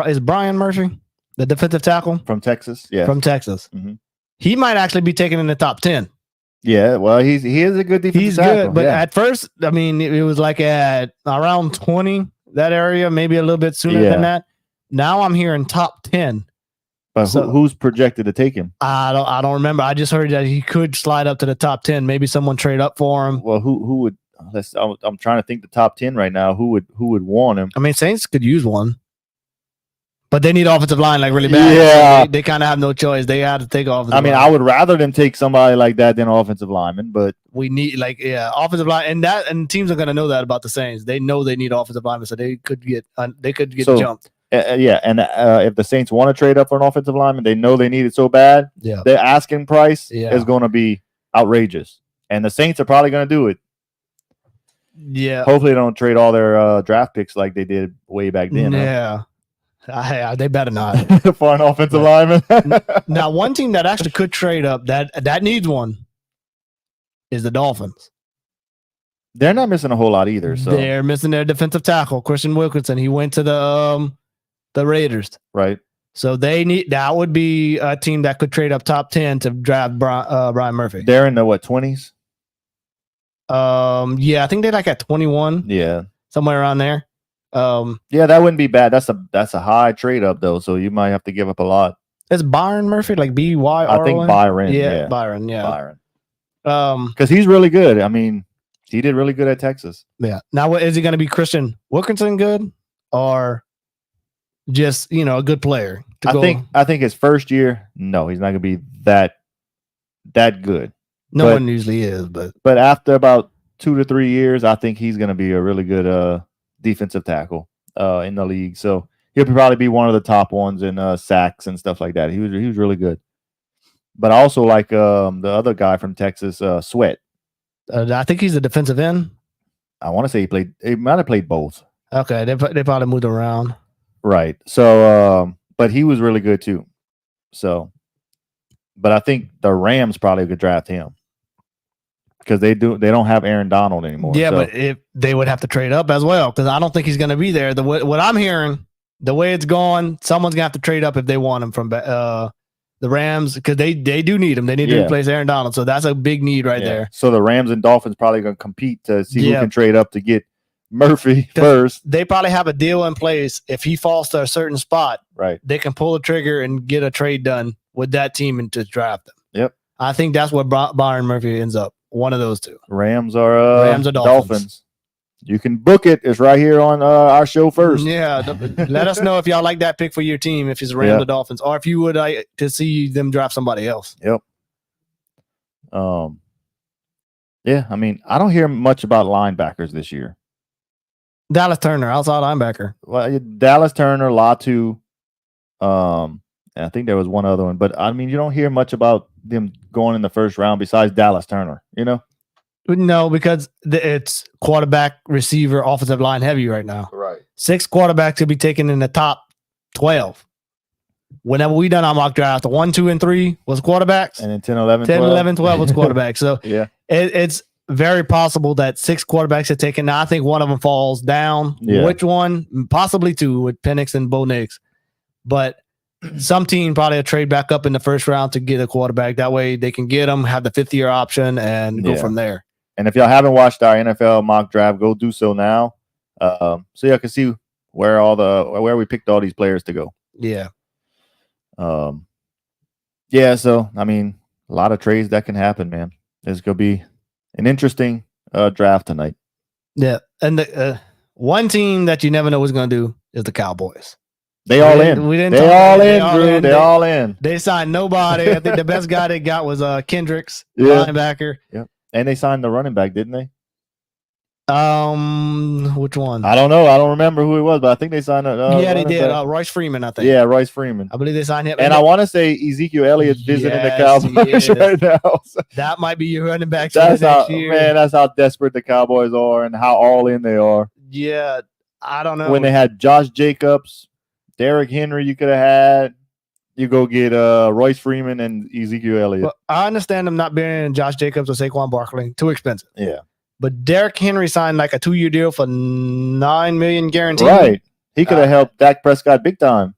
is Brian Murphy, the defensive tackle
from Texas. Yeah,
from Texas.
Mm-hmm.
He might actually be taken in the top 10.
Yeah, well, he is a good defensive tackle.
Good, but at first, I mean, it was like at around 20 that area, maybe a little bit sooner than that. Now I'm hearing top 10.
But who's projected to take him?
I don't remember. I just heard that he could slide up to the top 10. Maybe someone trade up for him.
Well, who would? I'm trying to think the top 10 right now. Who would want him?
I mean, Saints could use one, but they need offensive line like really bad.
Yeah,
so they kind of have no choice. They have to take offensive.
I mean, I would rather them take somebody like that than an offensive lineman, but
we need offensive line, and teams are going to know that about the Saints. They know they need offensive linemen, so they could get jumped.
Yeah, and if the Saints want to trade up for an offensive lineman, they know they need it so bad.
Yeah,
their asking price is going to be outrageous, and the Saints are probably going to do it.
Yeah,
hopefully they don't trade all their draft picks like they did way back then.
Yeah, they better not
for an offensive lineman.
Now, one team that actually could trade up that needs one is the Dolphins.
They're not missing a whole lot either. So
they're missing their defensive tackle, Christian Wilkinson. He went to the Raiders,
right?
So that would be a team that could trade up top 10 to draft Brian Murphy.
They're in the 20s.
Yeah, I think they're like at 21.
Yeah,
somewhere around there.
Yeah, that wouldn't be bad. That's a high trade up though, so you might have to give up a lot.
It's Byron Murphy, like BYRON?
I think Byron. Yeah,
Byron. Yeah,
Byron. Because he's really good. I mean, he did really good at Texas.
Yeah. Now, is he going to be Christian Wilkinson good or just a good player?
I think his first year, no, he's not going to be that good.
No one usually is,
but after about 2 to 3 years, I think he's going to be a really good defensive tackle in the league. So he'll probably be one of the top ones in sacks and stuff like that. He was really good. But I also like the other guy from Texas, Sweat.
I think he's a defensive end.
I want to say he might have played both.
Okay, they probably moved around.
Right. So, but he was really good too. So, but I think the Rams probably could draft him because they don't have Aaron Donald anymore.
Yeah,
so.
But if they would have to trade up as well because I don't think he's going to be there. What I'm hearing, the way it's going, someone's going to have to trade up if they want him from the Rams because they do need him. They need to replace Aaron Donald, so that's a big need right there.
So the Rams and Dolphins probably going to compete to see who can trade up to get Murphy first.
They probably have a deal in place. If he falls to a certain spot,
Right.
they can pull the trigger and get a trade done with that team and to draft them.
Yep.
I think that's what Byron Murphy ends up. One of those two.
Rams or Dolphins. You can book it. It's right here on our show first.
Yeah. Let us know if y'all like that pick for your team, if it's Rams or Dolphins, or if you would like to see them draft somebody else.
Yep. Yeah, I mean, I don't hear much about linebackers this year.
Dallas Turner, outside linebacker.
Well, Dallas Turner, Latu, and I think there was one other one, but I mean, you don't hear much about them going in the first round besides Dallas Turner, you know?
No, because it's quarterback, receiver, offensive line heavy right now.
Right.
6 quarterbacks to be taken in the top 12. Whenever we done our mock draft, the 1, 2, and 3 was quarterbacks.
And then 10, 11,
10,
12.
11, 12 was quarterbacks. So
yeah,
it's very possible that 6 quarterbacks are taken. Now, I think one of them falls down.
Yeah.
Which one? Possibly 2 with Penix and Bo Nix. But some team probably will trade back up in the first round to get a quarterback. That way they can get them, have the 5th-year option, and go from there.
And if y'all haven't watched our NFL mock draft, go do so now. So y'all can see where we picked all these players to go.
Yeah.
Yeah, so I mean, a lot of trades that can happen, man. It's gonna be an interesting draft tonight.
Yeah, and the one team that you never know what's gonna do is the Cowboys.
They all in. They all in, Drew. They all in.
They signed nobody. I think the best guy they got was Kendricks,
Yeah.
linebacker.
Yep. And they signed the running back, didn't they?
Which one?
I don't know. I don't remember who it was, but I think they signed it.
Yeah, they did. Royce Freeman, I think.
Yeah, Royce Freeman.
I believe they signed him.
And I want to say Ezekiel Elliott's visiting the Cowboys right now. So
that might be your running back.
that's
next year.
Man, that's how desperate the Cowboys are and how all in they are.
Yeah, I don't know.
When they had Josh Jacobs, Derrick Henry, you could have had. You go get Royce Freeman and Ezekiel Elliott.
Well, I understand them not being Josh Jacobs or Saquon Barkley. Too expensive.
Yeah.
But Derrick Henry signed like a 2-year deal for $9 million guaranteed.
Right. He could have helped Dak Prescott big time.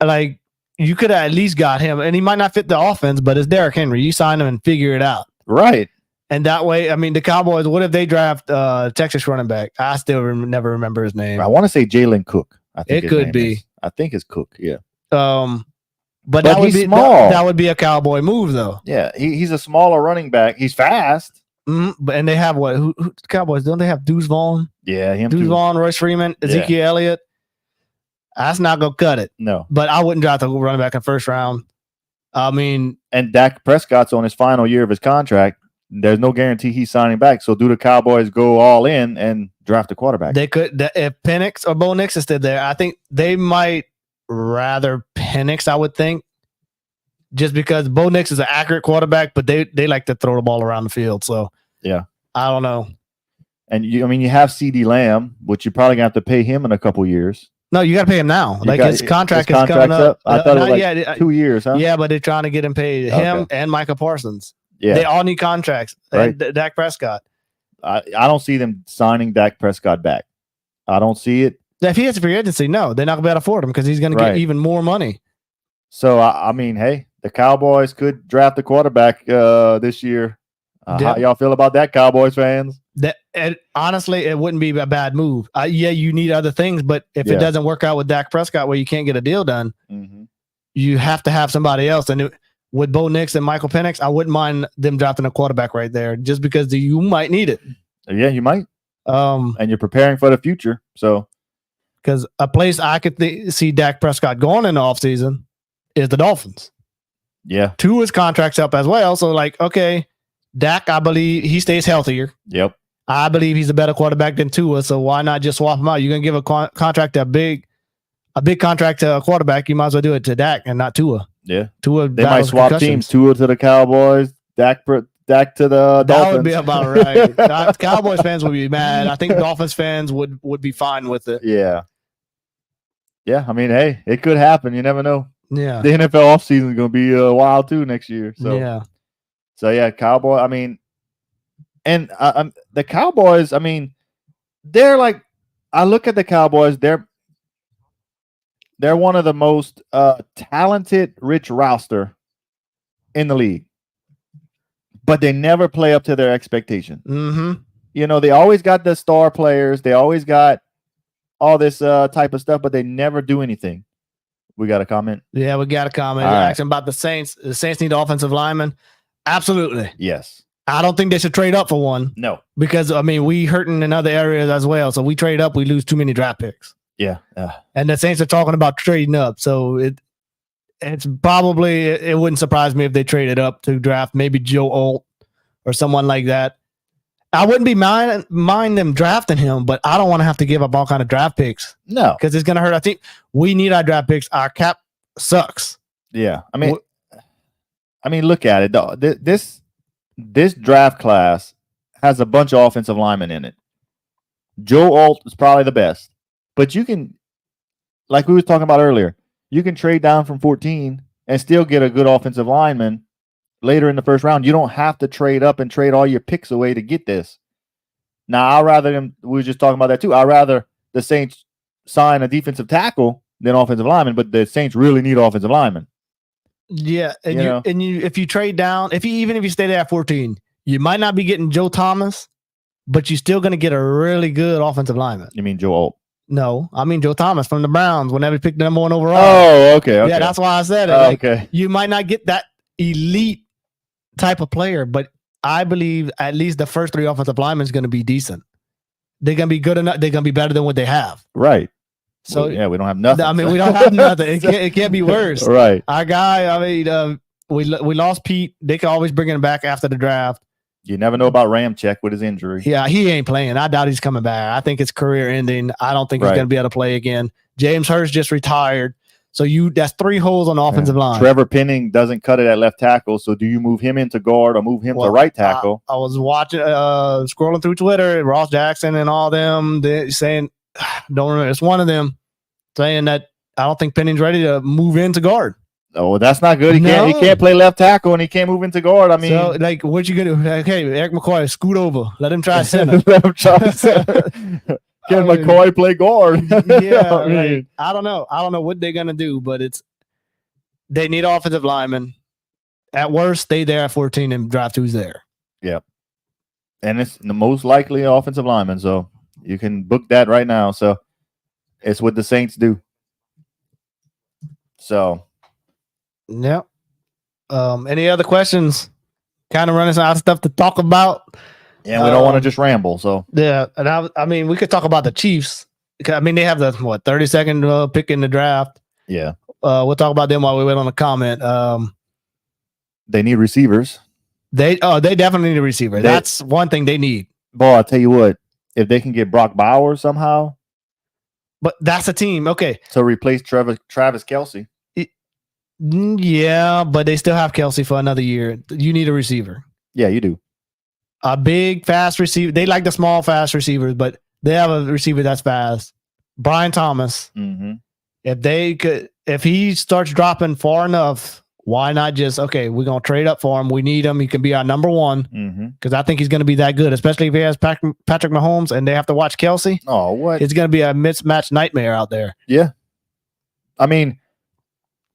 Like, you could have at least got him. And he might not fit the offense, but it's Derrick Henry. You sign him and figure it out.
Right.
And that way, I mean, the Cowboys, what if they draft Texas running back? I still never remember his name.
I want to say Jalen Cook. I think
it could be.
I think it's Cook, yeah.
But that would be
small.
That would be a Cowboy move, though.
Yeah, he's a smaller running back. He's fast.
And they have what? Who the Cowboys? Don't they have Deuce Vaughn?
Yeah, him
Deuce
too.
Vaughn, Royce Freeman, Ezekiel Elliott. That's not gonna cut it.
No.
But I wouldn't draft a running back in first round. I mean,
and Dak Prescott's on his final year of his contract. There's no guarantee he's signing back. So do the Cowboys go all in and draft a quarterback?
They could. If Penix or Bo Nix is still there, I think they might rather Penix, I would think. Just because Bo Nix is an accurate quarterback, but they like to throw the ball around the field. So
yeah,
I don't know.
And you have CeeDee Lamb, which you're probably gonna have to pay him in a couple years.
No, you got to pay him now. His contract is coming up.
I thought it was 2 years, huh?
Yeah, but they're trying to get him paid. Him and Micah Parsons.
Yeah,
they all need contracts.
Right.
And Dak Prescott.
I don't see them signing Dak Prescott back. I don't see it.
If he has a free agency, no, they're not going to be able to afford him because he's going to get even more money.
So I mean, hey, the Cowboys could draft a quarterback this year. How y'all feel about that, Cowboys fans?
Honestly, it wouldn't be a bad move. Yeah, you need other things, but if it doesn't work out with Dak Prescott where you can't get a deal done, you have to have somebody else. And with Bo Nix and Michael Penix, I wouldn't mind them drafting a quarterback right there just because you might need it.
Yeah, you might. And you're preparing for the future. So,
because a place I could see Dak Prescott going in the offseason is the Dolphins.
Yeah.
Tua's contract's up as well. So, like, okay, Dak, I believe he stays healthier.
Yep.
I believe he's a better quarterback than Tua. So why not just swap him out? You're gonna give a contract a big contract to a quarterback. You might as well do it to Dak and not Tua.
Yeah.
Tua.
They might swap teams. Tua to the Cowboys. Dak to the Dolphins.
That would be about right. Cowboys fans would be mad. I think Dolphins fans would be fine with it.
Yeah. Yeah. I mean, hey, it could happen. You never know.
Yeah.
The NFL offseason is going to be wild too next year. So
yeah.
So yeah, Cowboy. I mean, and the Cowboys. I mean, they're like. I look at the Cowboys. They're one of the most talented, rich roster in the league, but they never play up to their expectation. You know, they always got the star players. They always got all this type of stuff, but they never do anything. We got a comment?
Yeah, we got a comment.
All right.
Asking about the Saints. The Saints need offensive linemen. Absolutely.
Yes.
I don't think they should trade up for one.
No.
Because, I mean, we hurting in other areas as well. So we trade up, we lose too many draft picks.
Yeah.
And the Saints are talking about trading up. So it's probably, it wouldn't surprise me if they traded up to draft maybe Joe Alt or someone like that. I wouldn't be mind them drafting him, but I don't want to have to give up all kind of draft picks.
No.
Because it's going to hurt. I think we need our draft picks. Our cap sucks.
Yeah. I mean, look at it though. This draft class has a bunch of offensive linemen in it. Joe Alt is probably the best, but you can, like we was talking about earlier, you can trade down from 14 and still get a good offensive lineman later in the first round. You don't have to trade up and trade all your picks away to get this. Now, I'd rather them, we were just talking about that too. I'd rather the Saints sign a defensive tackle than offensive lineman, but the Saints really need offensive linemen.
Yeah, and if you trade down, even if you stay there at 14, you might not be getting Joe Thomas, but you're still going to get a really good offensive lineman.
You mean Joe Alt?
No, I mean Joe Thomas from the Browns whenever he picked the number 1 overall.
Oh, okay.
Yeah, that's why I said it.
Okay.
You might not get that elite type of player, but I believe at least the first 3 offensive linemen is going to be decent. They're going to be good enough. They're going to be better than what they have.
Right.
So
yeah, we don't have nothing.
I mean, we don't have nothing. It can't be worse.
Right.
Our guy, I mean, we lost Pete. They can always bring him back after the draft.
You never know about Ramczyk with his injury.
Yeah, he ain't playing. I doubt he's coming back. I think it's career ending. I don't think he's going to be able to play again. James Hurst just retired. So that's 3 holes on the offensive line.
Trevor Penning doesn't cut it at left tackle. So do you move him into guard or move him to right tackle?
I was watching, scrolling through Twitter, Ross Jackson and all them saying, don't remember, it's one of them saying that I don't think Penning's ready to move into guard.
Oh, that's not good. He can't play left tackle and he can't move into guard. I mean,
so like, what you gonna do? Okay, Eric McCoy, scoot over. Let him try center.
Let him try center. Can McCoy play guard?
Yeah, I mean, I don't know. I don't know what they're gonna do, but they need offensive linemen. At worst, stay there at 14 and draft who's there.
Yeah, and it's the most likely offensive lineman. So you can book that right now. So it's what the Saints do. So.
Yeah. Any other questions? Kind of running out of stuff to talk about.
Yeah, we don't want to just ramble. So
yeah, and I mean, we could talk about the Chiefs. I mean, they have the 32nd pick in the draft.
Yeah.
We'll talk about them while we wait on the comment.
They need receivers.
They definitely need a receiver. That's one thing they need.
Boy, I'll tell you what. If they can get Brock Bowers somehow,
but that's a team. Okay,
to replace Travis Kelce.
Yeah, but they still have Kelce for another year. You need a receiver.
Yeah, you do.
A big, fast receiver. They like the small, fast receivers, but they have a receiver that's fast. Brian Thomas.
Mm-hmm.
If he starts dropping far enough, why not just, okay, we're going to trade up for him. We need him. He can be our number 1 because I think he's going to be that good, especially if he has Patrick Mahomes and they have to watch Kelce.
Oh, what?
It's going to be a mismatch nightmare out there.
Yeah. I mean,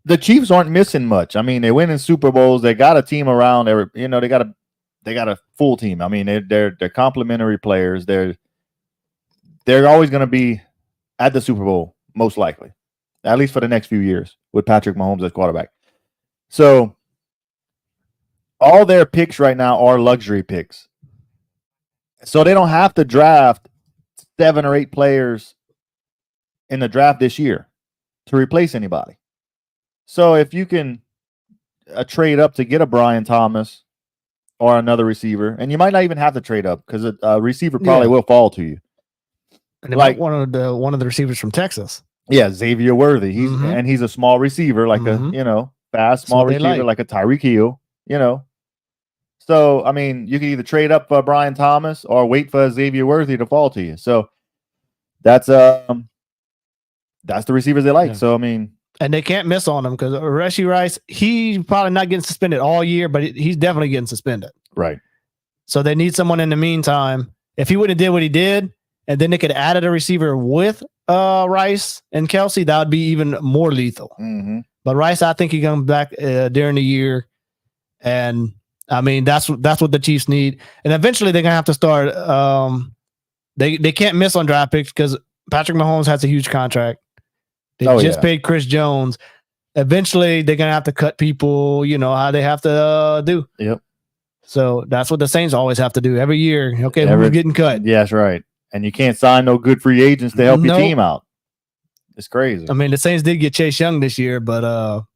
the Chiefs aren't missing much. I mean, they win in Super Bowls. They got a team around. They got a full team. I mean, they're complementary players. They're always going to be at the Super Bowl, most likely, at least for the next few years with Patrick Mahomes as quarterback. So all their picks right now are luxury picks. So they don't have to draft 7 or 8 players in the draft this year to replace anybody. So if you can trade up to get a Brian Thomas or another receiver, and you might not even have to trade up because a receiver probably will fall to you.
And like one of the receivers from Texas.
Yeah, Xavier Worthy. He's a small receiver, like a fast small receiver, like a Tyreek Hill. So I mean, you can either trade up for Brian Thomas or wait for Xavier Worthy to fall to you. So that's the receivers they like. Yeah. So I mean.
And they can't miss on him because Rashee Rice, he's probably not getting suspended all year, but he's definitely getting suspended.
Right.
So they need someone in the meantime. If he would have did what he did, and then they could add a receiver with Rice and Kelce, that would be even more lethal.
Mm-hmm.
But Rice, I think he comes back during the year. And I mean, that's what the Chiefs need, and eventually they're gonna have to start. They can't miss on draft picks because Patrick Mahomes has a huge contract. They just paid Chris Jones. Eventually, they're gonna have to cut people. You know how they have to do.
Yep.
So that's what the Saints always have to do every year. Okay, who's getting cut?
Yeah, that's right. And you can't sign no good free agents to help your team out. It's crazy.
I mean, the Saints did get Chase Young this year, but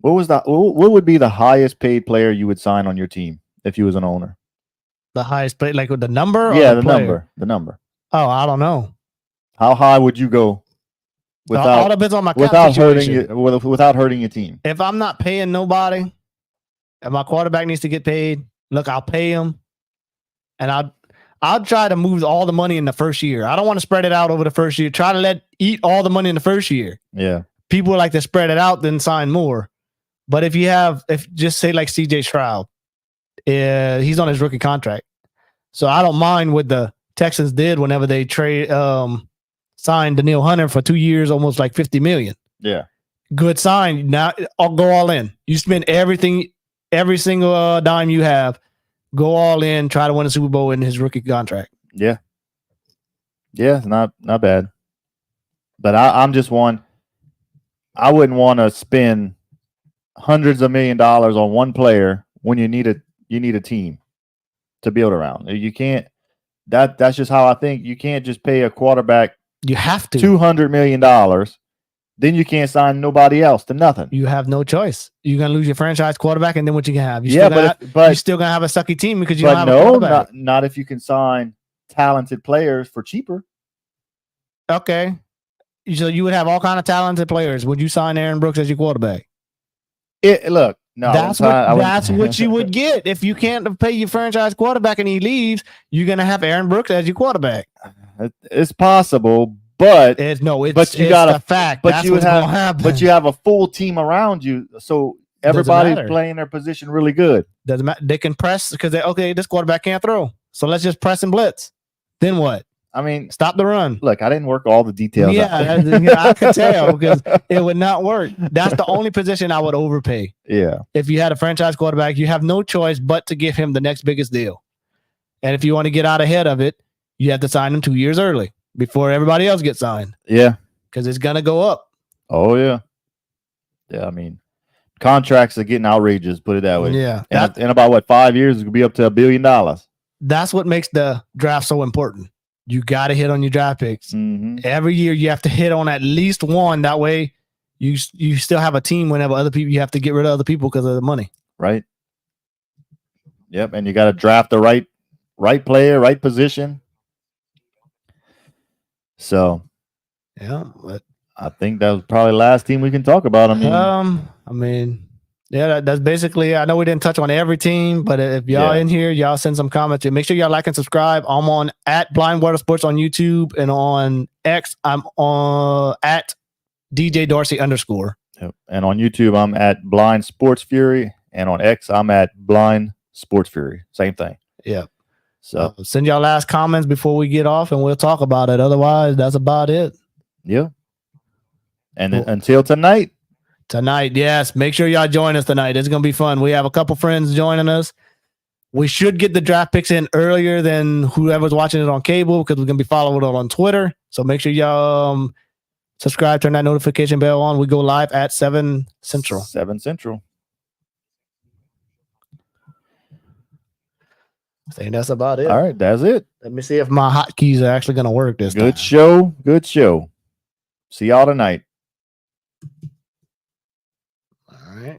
what would be the highest paid player you would sign on your team if you was an owner?
The highest paid, like with the number?
Yeah,
the
number. The number.
Oh, I don't know.
How high would you go
all depends on my cap
without
situation.
without hurting your team?
If I'm not paying nobody, and my quarterback needs to get paid, look, I'll pay him, and I'll try to move all the money in the first year. I don't want to spread it out over the first year. Try to eat all the money in the first year.
Yeah.
People like to spread it out, then sign more. But if just say like CJ Stroud, he's on his rookie contract. So I don't mind what the Texans did whenever they signed Daniil Hunter for 2 years, almost like $50 million.
Yeah.
Good sign. Now I'll go all in. You spend everything, every single dime you have, go all in, try to win a Super Bowl in his rookie contract.
Yeah. Yeah, it's not bad. But I'm just one. I wouldn't want to spend hundreds of $1 million on one player when you need a team to build around. You can't. That's just how I think. You can't just pay a quarterback.
You have to
$200 million. Then you can't sign nobody else to nothing.
You have no choice. You're gonna lose your franchise quarterback, and then what you can have?
You're
still gonna have a sucky team because you don't have a quarterback.
Not if you can sign talented players for cheaper.
Okay, so you would have all kind of talented players. Would you sign Aaron Brooks as your quarterback?
Look, no.
That's what you would get if you can't pay your franchise quarterback and he leaves. You're gonna have Aaron Brooks as your quarterback.
It's possible, but
it's a fact.
But
that's
what's
gonna happen.
But you have a full team around you, so everybody's playing their position really good.
Doesn't matter. They can press because this quarterback can't throw, so let's just press and blitz. Then what?
I mean,
stop the run.
Look, I didn't work all the details.
Yeah, I could tell because it would not work. That's the only position I would overpay.
Yeah.
If you had a franchise quarterback, you have no choice but to give him the next biggest deal. And if you want to get out ahead of it, you have to sign him 2 years early before everybody else gets signed.
Yeah.
Because it's going to go up.
Oh, yeah. Yeah, I mean, contracts are getting outrageous, put it that way.
Yeah.
In about, 5 years, it's going to be up to $1 billion.
That's what makes the draft so important. You got to hit on your draft picks.
Mm-hmm.
Every year you have to hit on at least one. That way you still have a team whenever other people, you have to get rid of other people because of the money.
Right. Yep. And you got to draft the right player, right position. So,
yeah, but
I think that was probably the last team we can talk about.
Yeah, that's basically. I know we didn't touch on every team, but if y'all in here, y'all send some comments. Make sure y'all like and subscribe. I'm on at Blind Water Sports on YouTube, and on X, I'm on at DJ Dorsey _.
Yep. And on YouTube, I'm at Blind Sports Fury, and on X, I'm at Blind Sports Fury. Same thing.
Yeah.
So
send y'all last comments before we get off, and we'll talk about it. Otherwise, that's about it.
Yeah. And until tonight.
Tonight, yes. Make sure y'all join us tonight. It's going to be fun. We have a couple friends joining us. We should get the draft picks in earlier than whoever's watching it on cable because we're going to be following it on Twitter. So make sure y'all subscribe, turn that notification bell on. We go live at 7 Central.
7 Central.
I think that's about it.
All right, that's it.
Let me see if my hotkeys are actually going to work this time.
Good show. See y'all tonight.